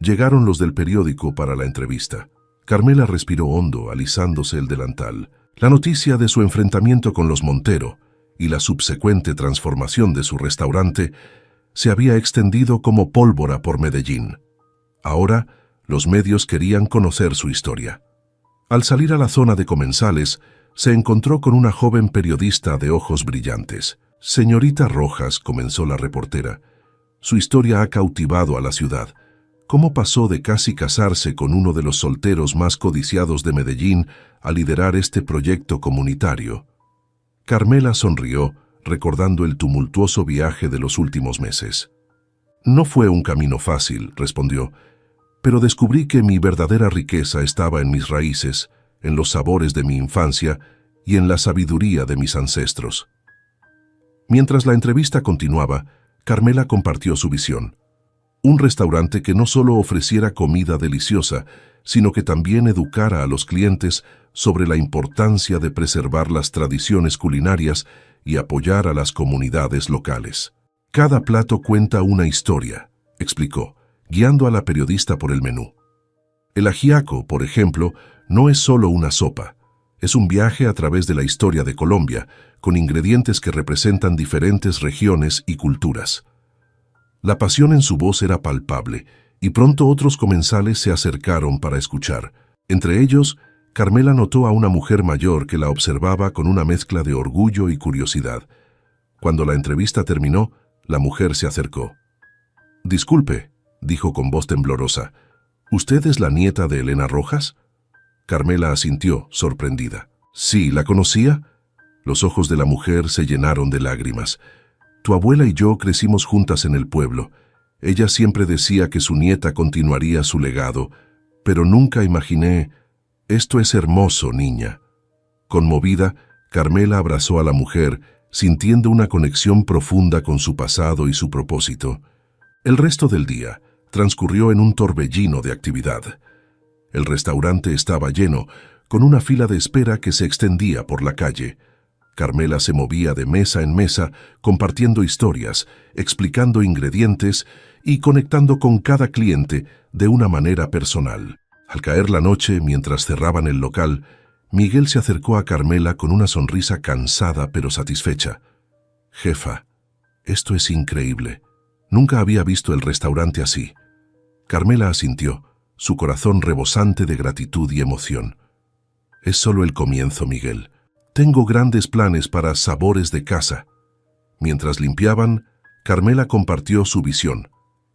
Llegaron los del periódico para la entrevista. Carmela respiró hondo, alisándose el delantal. La noticia de su enfrentamiento con los Montero y la subsecuente transformación de su restaurante se había extendido como pólvora por Medellín. Ahora, los medios querían conocer su historia. Al salir a la zona de comensales, se encontró con una joven periodista de ojos brillantes. «Señorita Rojas», comenzó la reportera, «su historia ha cautivado a la ciudad. ¿Cómo pasó de casi casarse con uno de los solteros más codiciados de Medellín a liderar este proyecto comunitario?» Carmela sonrió, recordando el tumultuoso viaje de los últimos meses. «No fue un camino fácil», respondió, «pero descubrí que mi verdadera riqueza estaba en mis raíces, en los sabores de mi infancia y en la sabiduría de mis ancestros». Mientras la entrevista continuaba, Carmela compartió su visión. Un restaurante que no solo ofreciera comida deliciosa, sino que también educara a los clientes sobre la importancia de preservar las tradiciones culinarias y apoyar a las comunidades locales. «Cada plato cuenta una historia», explicó, guiando a la periodista por el menú. «El ajiaco, por ejemplo, no es solo una sopa. Es un viaje a través de la historia de Colombia, con ingredientes que representan diferentes regiones y culturas». La pasión en su voz era palpable, y pronto otros comensales se acercaron para escuchar. Entre ellos, Carmela notó a una mujer mayor que la observaba con una mezcla de orgullo y curiosidad. Cuando la entrevista terminó, la mujer se acercó. «Disculpe», dijo con voz temblorosa, «¿usted es la nieta de Elena Rojas?» Carmela asintió, sorprendida. «Sí, ¿la conocía?» Los ojos de la mujer se llenaron de lágrimas. «Tu abuela y yo crecimos juntas en el pueblo. Ella siempre decía que su nieta continuaría su legado, pero nunca imaginé... Esto es hermoso, niña». Conmovida, Carmela abrazó a la mujer, sintiendo una conexión profunda con su pasado y su propósito. El resto del día transcurrió en un torbellino de actividad. El restaurante estaba lleno, con una fila de espera que se extendía por la calle. Carmela se movía de mesa en mesa, compartiendo historias, explicando ingredientes y conectando con cada cliente de una manera personal. Al caer la noche, mientras cerraban el local, Miguel se acercó a Carmela con una sonrisa cansada pero satisfecha. «Jefa, esto es increíble. Nunca había visto el restaurante así». Carmela asintió, su corazón rebosante de gratitud y emoción. «Es solo el comienzo, Miguel. Tengo grandes planes para Sabores de Casa». Mientras limpiaban, Carmela compartió su visión: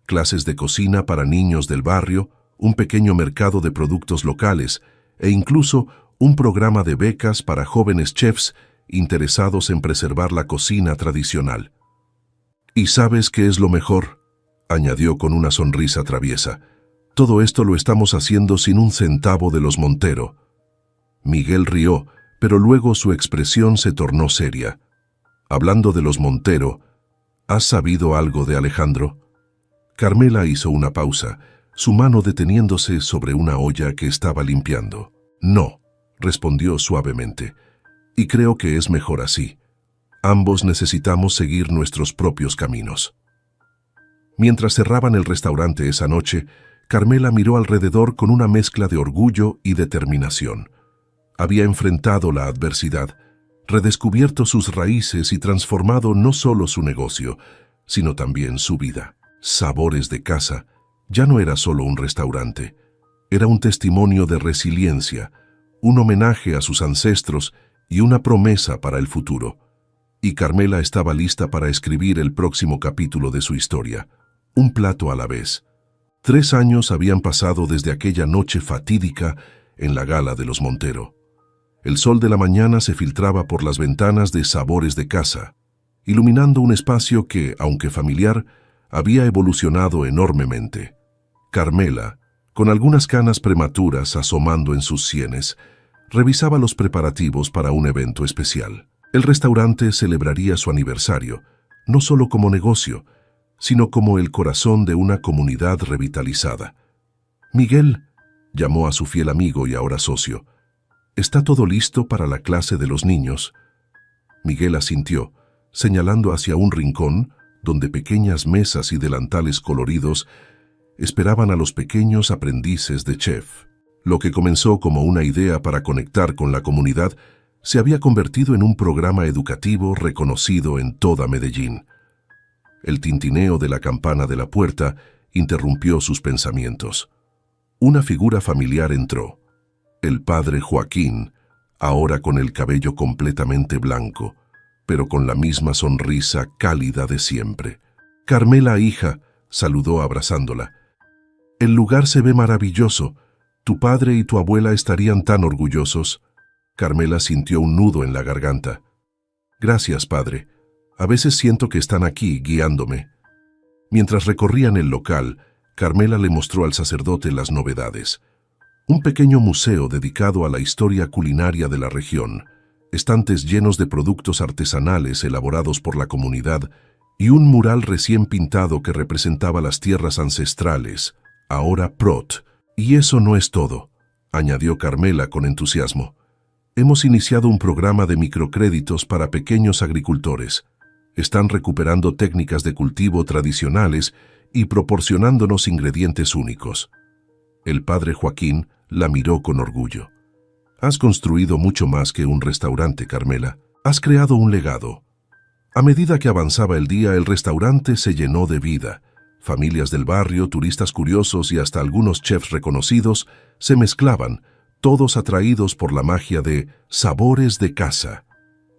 clases de cocina para niños del barrio, un pequeño mercado de productos locales e incluso un programa de becas para jóvenes chefs interesados en preservar la cocina tradicional. «¿Y sabes qué es lo mejor?», añadió con una sonrisa traviesa. «Todo esto lo estamos haciendo sin un centavo de los Montero». Miguel rió, pero luego su expresión se tornó seria. «Hablando de los Montero, ¿has sabido algo de Alejandro?». Carmela hizo una pausa, su mano deteniéndose sobre una olla que estaba limpiando. «No», respondió suavemente, «y creo que es mejor así. Ambos necesitamos seguir nuestros propios caminos». Mientras cerraban el restaurante esa noche, Carmela miró alrededor con una mezcla de orgullo y determinación. Había enfrentado la adversidad, redescubierto sus raíces y transformado no solo su negocio, sino también su vida. Sabores de Casa Ya no era solo un restaurante, era un testimonio de resiliencia, un homenaje a sus ancestros y una promesa para el futuro. Y Carmela estaba lista para escribir el próximo capítulo de su historia, un plato a la vez. 3 años habían pasado desde aquella noche fatídica en la gala de los Montero. El sol de la mañana se filtraba por las ventanas de Sabores de Casa, iluminando un espacio que, aunque familiar, había evolucionado enormemente. Carmela, con algunas canas prematuras asomando en sus sienes, revisaba los preparativos para un evento especial. El restaurante celebraría su aniversario, no solo como negocio, sino como el corazón de una comunidad revitalizada. «Miguel», llamó a su fiel amigo y ahora socio, «¿está todo listo para la clase de los niños?» Miguel asintió, señalando hacia un rincón donde pequeñas mesas y delantales coloridos esperaban a los pequeños aprendices de chef. Lo que comenzó como una idea para conectar con la comunidad se había convertido en un programa educativo reconocido en toda Medellín. El tintineo de la campana de la puerta interrumpió sus pensamientos. Una figura familiar entró. El padre Joaquín, ahora con el cabello completamente blanco, pero con la misma sonrisa cálida de siempre. «Carmela, hija», saludó abrazándola. «El lugar se ve maravilloso. Tu padre y tu abuela estarían tan orgullosos». Carmela sintió un nudo en la garganta. «Gracias, padre. A veces siento que están aquí, guiándome». Mientras recorrían el local, Carmela le mostró al sacerdote las novedades. Un pequeño museo dedicado a la historia culinaria de la región, estantes llenos de productos artesanales elaborados por la comunidad y un mural recién pintado que representaba las tierras ancestrales, ahora Prot. «Y eso no es todo», añadió Carmela con entusiasmo. «Hemos iniciado un programa de microcréditos para pequeños agricultores. Están recuperando técnicas de cultivo tradicionales y proporcionándonos ingredientes únicos». El padre Joaquín la miró con orgullo. «Has construido mucho más que un restaurante, Carmela. Has creado un legado». A medida que avanzaba el día, el restaurante se llenó de vida. Familias del barrio, turistas curiosos y hasta algunos chefs reconocidos se mezclaban, todos atraídos por la magia de Sabores de Casa.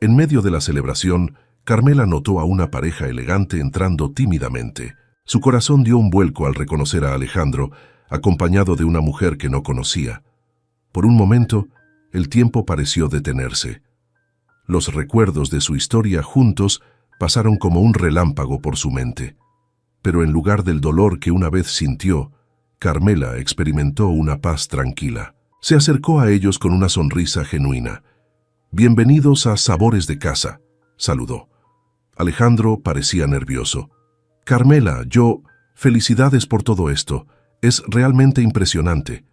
En medio de la celebración, Carmela notó a una pareja elegante entrando tímidamente. Su corazón dio un vuelco al reconocer a Alejandro, acompañado de una mujer que no conocía. Por un momento, el tiempo pareció detenerse. Los recuerdos de su historia juntos pasaron como un relámpago por su mente. Pero en lugar del dolor que una vez sintió, Carmela experimentó una paz tranquila. Se acercó a ellos con una sonrisa genuina. «Bienvenidos a Sabores de Casa», saludó. Alejandro parecía nervioso. «Carmela, felicidades por todo esto. Es realmente impresionante».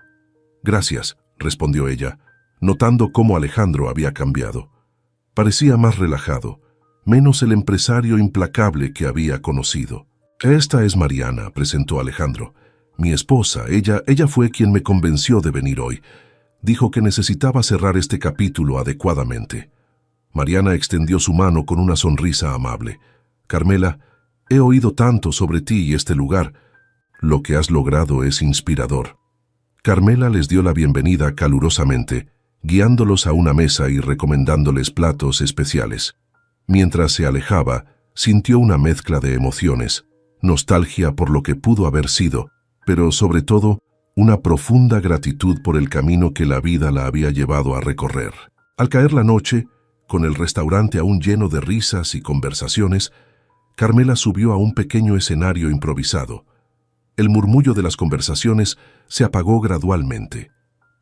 «Gracias», respondió ella, notando cómo Alejandro había cambiado. Parecía más relajado, menos el empresario implacable que había conocido. «Esta es Mariana», presentó Alejandro. «Mi esposa, ella fue quien me convenció de venir hoy. Dijo que necesitaba cerrar este capítulo adecuadamente». Mariana extendió su mano con una sonrisa amable. «Carmela, he oído tanto sobre ti y este lugar. Lo que has logrado es inspirador». Carmela les dio la bienvenida calurosamente, guiándolos a una mesa y recomendándoles platos especiales. Mientras se alejaba, sintió una mezcla de emociones, nostalgia por lo que pudo haber sido, pero sobre todo, una profunda gratitud por el camino que la vida la había llevado a recorrer. Al caer la noche, con el restaurante aún lleno de risas y conversaciones, Carmela subió a un pequeño escenario improvisado. El murmullo de las conversaciones se apagó gradualmente.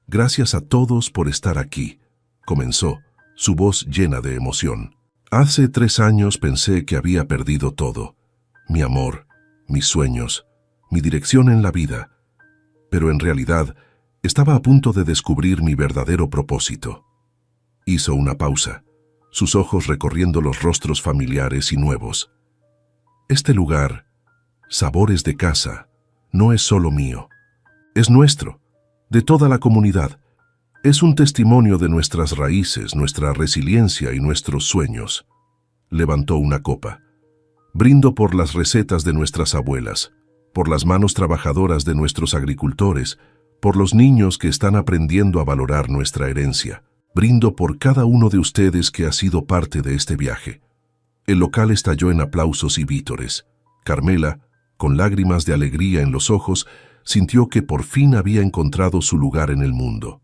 «Gracias a todos por estar aquí», comenzó, su voz llena de emoción. «Hace 3 años pensé que había perdido todo. Mi amor, mis sueños, mi dirección en la vida. Pero en realidad, estaba a punto de descubrir mi verdadero propósito». Hizo una pausa, sus ojos recorriendo los rostros familiares y nuevos. «Este lugar, Sabores de Casa, no es solo mío. Es nuestro, de toda la comunidad. Es un testimonio de nuestras raíces, nuestra resiliencia y nuestros sueños». Levantó una copa. «Brindo por las recetas de nuestras abuelas, por las manos trabajadoras de nuestros agricultores, por los niños que están aprendiendo a valorar nuestra herencia. Brindo por cada uno de ustedes que ha sido parte de este viaje. El local estalló en aplausos y vítores. Carmela, con lágrimas de alegría en los ojos, sintió que por fin había encontrado su lugar en el mundo.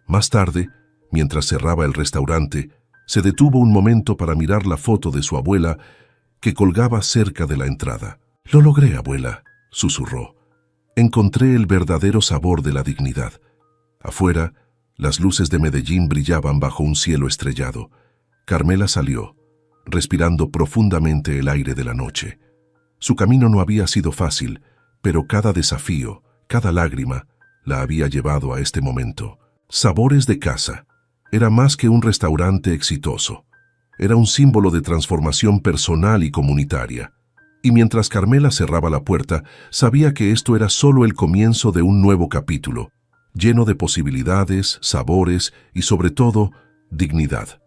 Más tarde, mientras cerraba el restaurante, se detuvo un momento para mirar la foto de su abuela que colgaba cerca de la entrada. «Lo logré, abuela», susurró. «Encontré el verdadero sabor de la dignidad». Afuera, las luces de Medellín brillaban bajo un cielo estrellado. Carmela salió, respirando profundamente el aire de la noche. Su camino no había sido fácil, pero cada desafío, cada lágrima, la había llevado a este momento. Sabores de Casa era más que un restaurante exitoso. Era un símbolo de transformación personal y comunitaria. Y mientras Carmela cerraba la puerta, sabía que esto era solo el comienzo de un nuevo capítulo, lleno de posibilidades, sabores y, sobre todo, dignidad.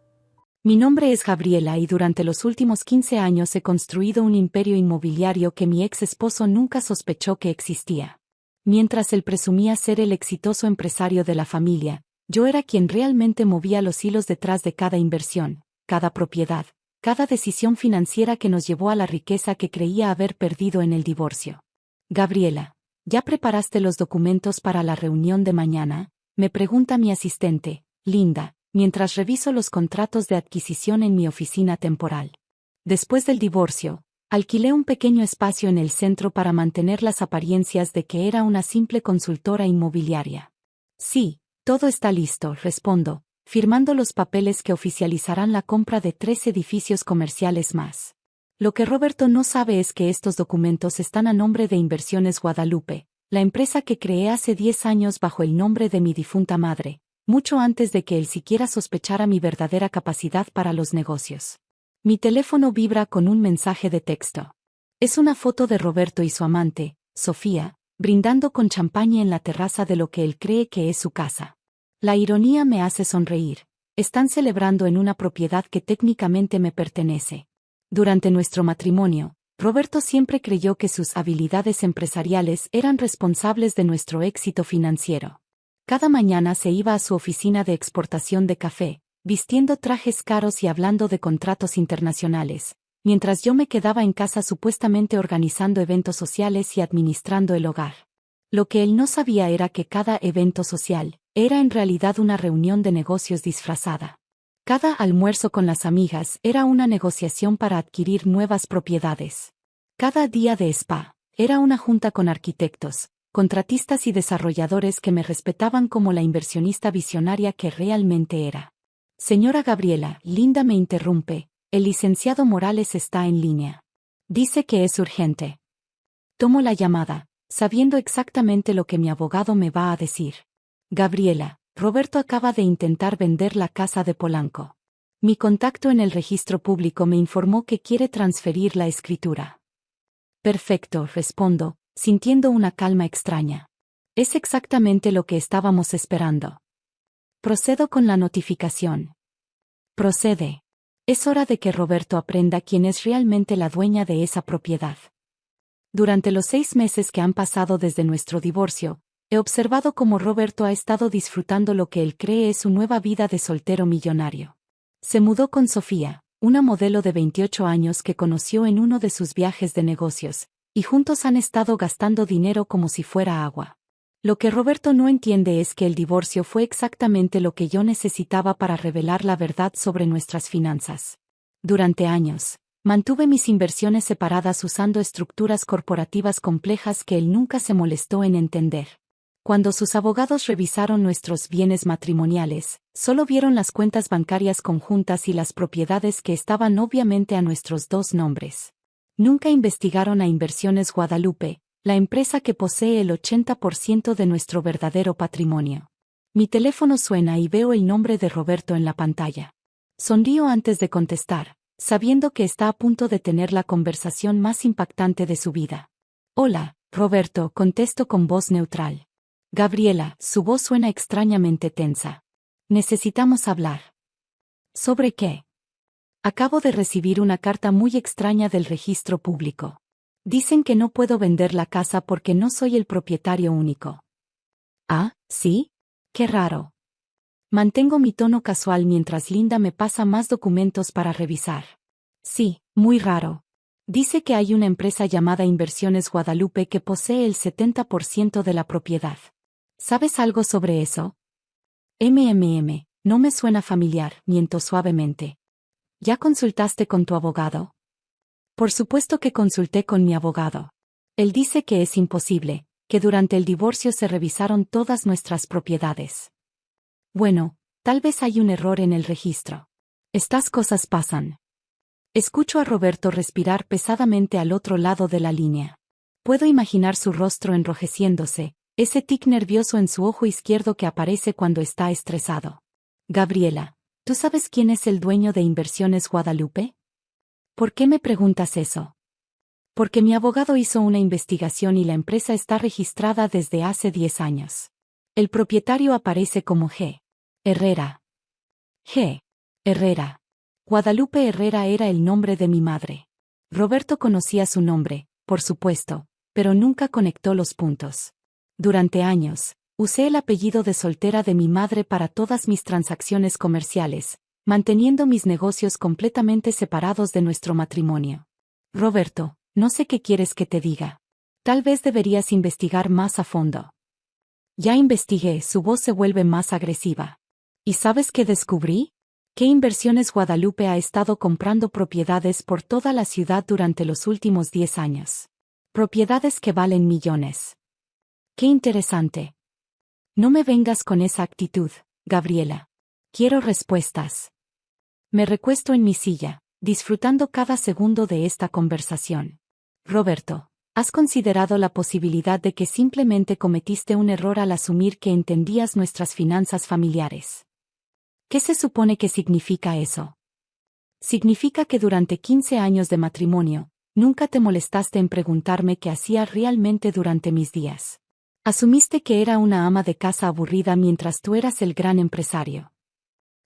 Mi nombre es Gabriela y durante los últimos 15 años he construido un imperio inmobiliario que mi ex esposo nunca sospechó que existía. Mientras él presumía ser el exitoso empresario de la familia, yo era quien realmente movía los hilos detrás de cada inversión, cada propiedad, cada decisión financiera que nos llevó a la riqueza que creía haber perdido en el divorcio. Gabriela, ¿ya preparaste los documentos para la reunión de mañana?, me pregunta mi asistente, Linda, mientras reviso los contratos de adquisición en mi oficina temporal. Después del divorcio, alquilé un pequeño espacio en el centro para mantener las apariencias de que era una simple consultora inmobiliaria. Sí, todo está listo, respondo, firmando los papeles que oficializarán la compra de 3 edificios comerciales más. Lo que Roberto no sabe es que estos documentos están a nombre de Inversiones Guadalupe, la empresa que creé hace 10 años bajo el nombre de mi difunta madre, mucho antes de que él siquiera sospechara mi verdadera capacidad para los negocios. Mi teléfono vibra con un mensaje de texto. Es una foto de Roberto y su amante, Sofía, brindando con champaña en la terraza de lo que él cree que es su casa. La ironía me hace sonreír. Están celebrando en una propiedad que técnicamente me pertenece. Durante nuestro matrimonio, Roberto siempre creyó que sus habilidades empresariales eran responsables de nuestro éxito financiero. Cada mañana se iba a su oficina de exportación de café, vistiendo trajes caros y hablando de contratos internacionales, mientras yo me quedaba en casa supuestamente organizando eventos sociales y administrando el hogar. Lo que él no sabía era que cada evento social era en realidad una reunión de negocios disfrazada. Cada almuerzo con las amigas era una negociación para adquirir nuevas propiedades. Cada día de spa era una junta con arquitectos, contratistas y desarrolladores que me respetaban como la inversionista visionaria que realmente era. Señora Gabriela, Linda me interrumpe, el licenciado Morales está en línea. Dice que es urgente. Tomo la llamada, sabiendo exactamente lo que mi abogado me va a decir. Gabriela, Roberto acaba de intentar vender la casa de Polanco. Mi contacto en el registro público me informó que quiere transferir la escritura. Perfecto, respondo, sintiendo una calma extraña. Es exactamente lo que estábamos esperando. Procedo con la notificación. Procede. Es hora de que Roberto aprenda quién es realmente la dueña de esa propiedad. Durante los 6 meses que han pasado desde nuestro divorcio, he observado cómo Roberto ha estado disfrutando lo que él cree es su nueva vida de soltero millonario. Se mudó con Sofía, una modelo de 28 años que conoció en uno de sus viajes de negocios, y juntos han estado gastando dinero como si fuera agua. Lo que Roberto no entiende es que el divorcio fue exactamente lo que yo necesitaba para revelar la verdad sobre nuestras finanzas. Durante años, mantuve mis inversiones separadas usando estructuras corporativas complejas que él nunca se molestó en entender. Cuando sus abogados revisaron nuestros bienes matrimoniales, solo vieron las cuentas bancarias conjuntas y las propiedades que estaban obviamente a nuestros 2 nombres. Nunca investigaron a Inversiones Guadalupe, la empresa que posee el 80% de nuestro verdadero patrimonio. Mi teléfono suena y veo el nombre de Roberto en la pantalla. Sonrío antes de contestar, sabiendo que está a punto de tener la conversación más impactante de su vida. Hola, Roberto, contesto con voz neutral. Gabriela, su voz suena extrañamente tensa. Necesitamos hablar. ¿Sobre qué? Acabo de recibir una carta muy extraña del registro público. Dicen que no puedo vender la casa porque no soy el propietario único. Ah, ¿sí? Qué raro. Mantengo mi tono casual mientras Linda me pasa más documentos para revisar. Sí, muy raro. Dice que hay una empresa llamada Inversiones Guadalupe que posee el 70% de la propiedad. ¿Sabes algo sobre eso? No me suena familiar, miento suavemente. ¿Ya consultaste con tu abogado? Por supuesto que consulté con mi abogado. Él dice que es imposible, que durante el divorcio se revisaron todas nuestras propiedades. Bueno, tal vez hay un error en el registro. Estas cosas pasan. Escucho a Roberto respirar pesadamente al otro lado de la línea. Puedo imaginar su rostro enrojeciéndose, ese tic nervioso en su ojo izquierdo que aparece cuando está estresado. Gabriela, ¿tú sabes quién es el dueño de Inversiones Guadalupe? ¿Por qué me preguntas eso? Porque mi abogado hizo una investigación y la empresa está registrada desde hace 10 años. El propietario aparece como G. Herrera. G. Herrera. Guadalupe Herrera era el nombre de mi madre. Roberto conocía su nombre, por supuesto, pero nunca conectó los puntos. Durante años, usé el apellido de soltera de mi madre para todas mis transacciones comerciales, manteniendo mis negocios completamente separados de nuestro matrimonio. Roberto, no sé qué quieres que te diga. Tal vez deberías investigar más a fondo. Ya investigué, su voz se vuelve más agresiva. ¿Y sabes qué descubrí? Que Inversiones Guadalupe ha estado comprando propiedades por toda la ciudad durante los últimos 10 años. Propiedades que valen millones. Qué interesante. No me vengas con esa actitud, Gabriela. Quiero respuestas. Me recuesto en mi silla, disfrutando cada segundo de esta conversación. Roberto, ¿has considerado la posibilidad de que simplemente cometiste un error al asumir que entendías nuestras finanzas familiares? ¿Qué se supone que significa eso? Significa que durante 15 años de matrimonio, nunca te molestaste en preguntarme qué hacía realmente durante mis días. Asumiste que era una ama de casa aburrida mientras tú eras el gran empresario.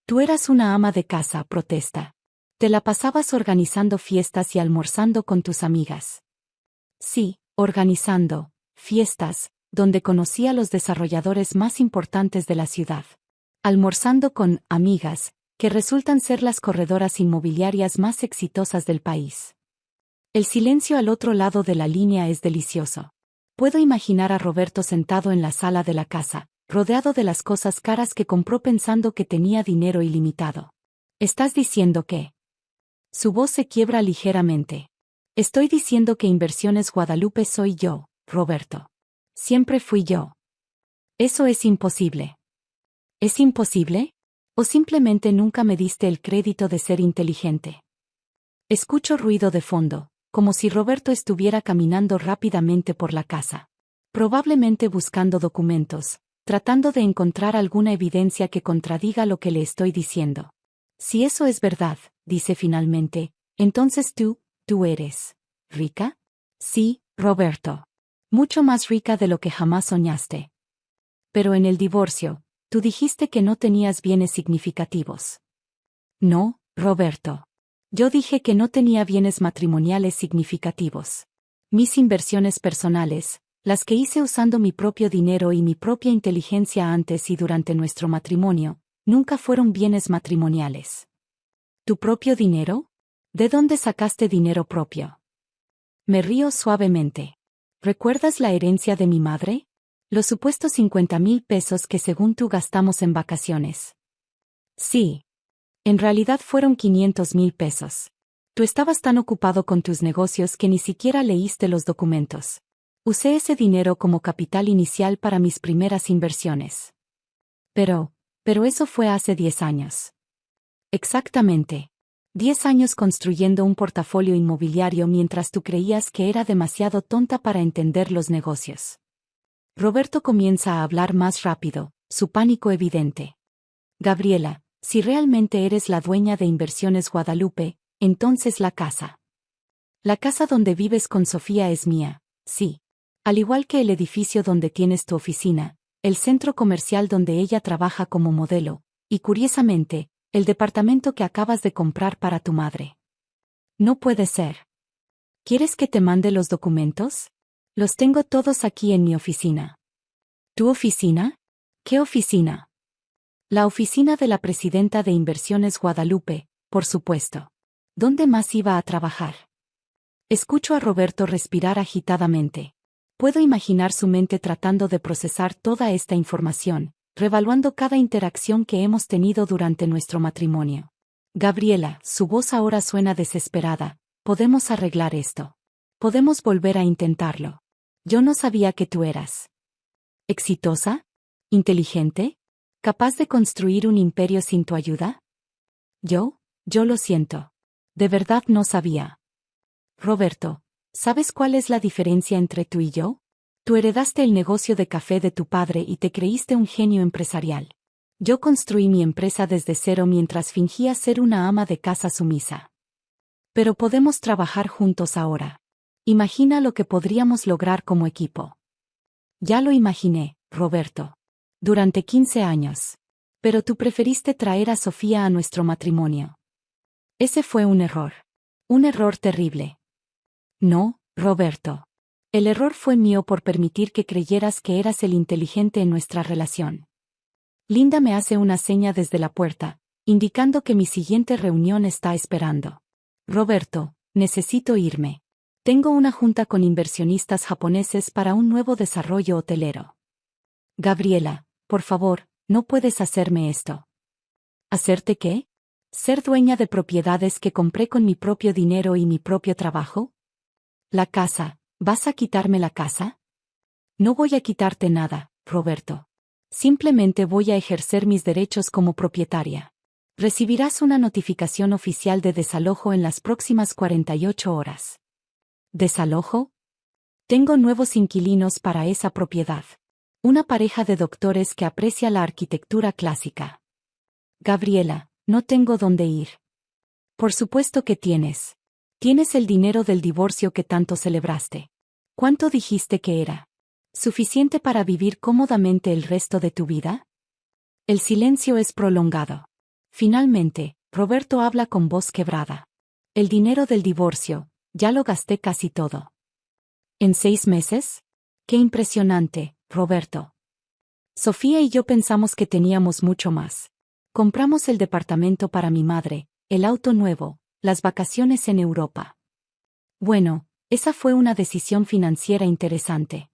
Tú eras una ama de casa, protesta. Te la pasabas organizando fiestas y almorzando con tus amigas. Sí, organizando fiestas, donde conocí a los desarrolladores más importantes de la ciudad. Almorzando con amigas, que resultan ser las corredoras inmobiliarias más exitosas del país. El silencio al otro lado de la línea es delicioso. Puedo imaginar a Roberto sentado en la sala de la casa, rodeado de las cosas caras que compró pensando que tenía dinero ilimitado. ¿Estás diciendo que? Su voz se quiebra ligeramente. Estoy diciendo que Inversiones Guadalupe soy yo, Roberto. Siempre fui yo. Eso es imposible. ¿Es imposible? ¿O simplemente nunca me diste el crédito de ser inteligente? Escucho ruido de fondo, como si Roberto estuviera caminando rápidamente por la casa. Probablemente buscando documentos, tratando de encontrar alguna evidencia que contradiga lo que le estoy diciendo. Si eso es verdad, dice finalmente, entonces tú eres ¿rica? Sí, Roberto. Mucho más rica de lo que jamás soñaste. Pero en el divorcio, tú dijiste que no tenías bienes significativos. No, Roberto. Yo dije que no tenía bienes matrimoniales significativos. Mis inversiones personales, las que hice usando mi propio dinero y mi propia inteligencia antes y durante nuestro matrimonio, nunca fueron bienes matrimoniales. ¿Tu propio dinero? ¿De dónde sacaste dinero propio? Me río suavemente. ¿Recuerdas la herencia de mi madre? Los supuestos 50,000 pesos que según tú gastamos en vacaciones. Sí. En realidad fueron 500,000 pesos. Tú estabas tan ocupado con tus negocios que ni siquiera leíste los documentos. Usé ese dinero como capital inicial para mis primeras inversiones. Pero eso fue hace 10 años. Exactamente. 10 años construyendo un portafolio inmobiliario mientras tú creías que era demasiado tonta para entender los negocios. Roberto comienza a hablar más rápido, su pánico evidente. Gabriela, si realmente eres la dueña de Inversiones Guadalupe, entonces la casa. La casa donde vives con Sofía es mía, sí. Al igual que el edificio donde tienes tu oficina, el centro comercial donde ella trabaja como modelo, y curiosamente, el departamento que acabas de comprar para tu madre. No puede ser. ¿Quieres que te mande los documentos? Los tengo todos aquí en mi oficina. ¿Tu oficina? ¿Qué oficina? La oficina de la presidenta de Inversiones Guadalupe, por supuesto. ¿Dónde más iba a trabajar? Escucho a Roberto respirar agitadamente. Puedo imaginar su mente tratando de procesar toda esta información, revaluando cada interacción que hemos tenido durante nuestro matrimonio. Gabriela, su voz ahora suena desesperada. Podemos arreglar esto. Podemos volver a intentarlo. Yo no sabía que tú eras exitosa, inteligente, capaz de construir un imperio sin tu ayuda. Yo lo siento. De verdad no sabía. Roberto, ¿sabes cuál es la diferencia entre tú y yo? Tú heredaste el negocio de café de tu padre y te creíste un genio empresarial. Yo construí mi empresa desde cero mientras fingía ser una ama de casa sumisa. Pero podemos trabajar juntos ahora. Imagina lo que podríamos lograr como equipo. Ya lo imaginé, Roberto. Durante 15 años. Pero tú preferiste traer a Sofía a nuestro matrimonio. Ese fue un error. Un error terrible. No, Roberto. El error fue mío por permitir que creyeras que eras el inteligente en nuestra relación. Linda me hace una seña desde la puerta, indicando que mi siguiente reunión está esperando. Roberto, necesito irme. Tengo una junta con inversionistas japoneses para un nuevo desarrollo hotelero. Gabriela, por favor, no puedes hacerme esto. ¿Hacerte qué? ¿Ser dueña de propiedades que compré con mi propio dinero y mi propio trabajo? La casa, ¿vas a quitarme la casa? No voy a quitarte nada, Roberto. Simplemente voy a ejercer mis derechos como propietaria. Recibirás una notificación oficial de desalojo en las próximas 48 horas. ¿Desalojo? Tengo nuevos inquilinos para esa propiedad. Una pareja de doctores que aprecia la arquitectura clásica. Gabriela, no tengo dónde ir. Por supuesto que tienes. Tienes el dinero del divorcio que tanto celebraste. ¿Cuánto dijiste que era? ¿Suficiente para vivir cómodamente el resto de tu vida? El silencio es prolongado. Finalmente, Roberto habla con voz quebrada. El dinero del divorcio, ya lo gasté casi todo. ¿En 6 meses? ¡Qué impresionante, Roberto! Sofía y yo pensamos que teníamos mucho más. Compramos el departamento para mi madre, el auto nuevo, las vacaciones en Europa. Bueno, esa fue una decisión financiera interesante.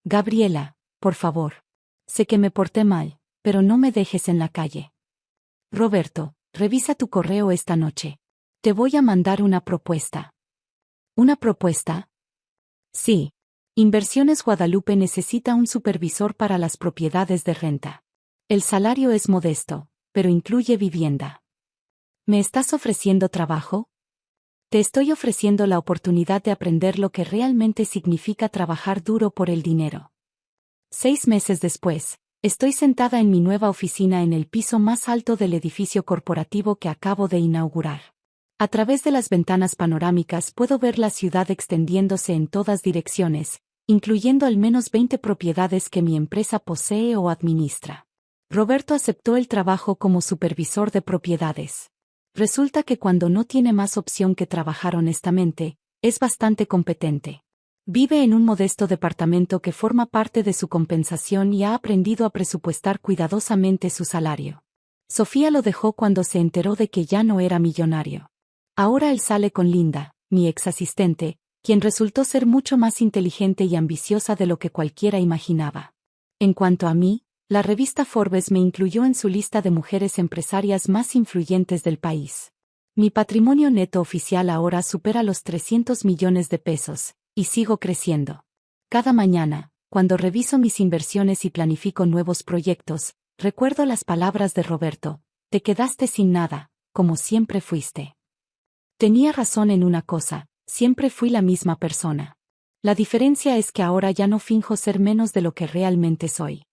Gabriela, por favor. Sé que me porté mal, pero no me dejes en la calle. Roberto, revisa tu correo esta noche. Te voy a mandar una propuesta. ¿Una propuesta? Sí. Inversiones Guadalupe necesita un supervisor para las propiedades de renta. El salario es modesto, pero incluye vivienda. ¿Me estás ofreciendo trabajo? Te estoy ofreciendo la oportunidad de aprender lo que realmente significa trabajar duro por el dinero. 6 meses después, estoy sentada en mi nueva oficina en el piso más alto del edificio corporativo que acabo de inaugurar. A través de las ventanas panorámicas puedo ver la ciudad extendiéndose en todas direcciones, incluyendo al menos 20 propiedades que mi empresa posee o administra. Roberto aceptó el trabajo como supervisor de propiedades. Resulta que cuando no tiene más opción que trabajar honestamente, es bastante competente. Vive en un modesto departamento que forma parte de su compensación y ha aprendido a presupuestar cuidadosamente su salario. Sofía lo dejó cuando se enteró de que ya no era millonario. Ahora él sale con Linda, mi ex asistente, quien resultó ser mucho más inteligente y ambiciosa de lo que cualquiera imaginaba. En cuanto a mí, la revista Forbes me incluyó en su lista de mujeres empresarias más influyentes del país. Mi patrimonio neto oficial ahora supera los 300 millones de pesos, y sigo creciendo. Cada mañana, cuando reviso mis inversiones y planifico nuevos proyectos, recuerdo las palabras de Roberto: te quedaste sin nada, como siempre fuiste. Tenía razón en una cosa, siempre fui la misma persona. La diferencia es que ahora ya no finjo ser menos de lo que realmente soy.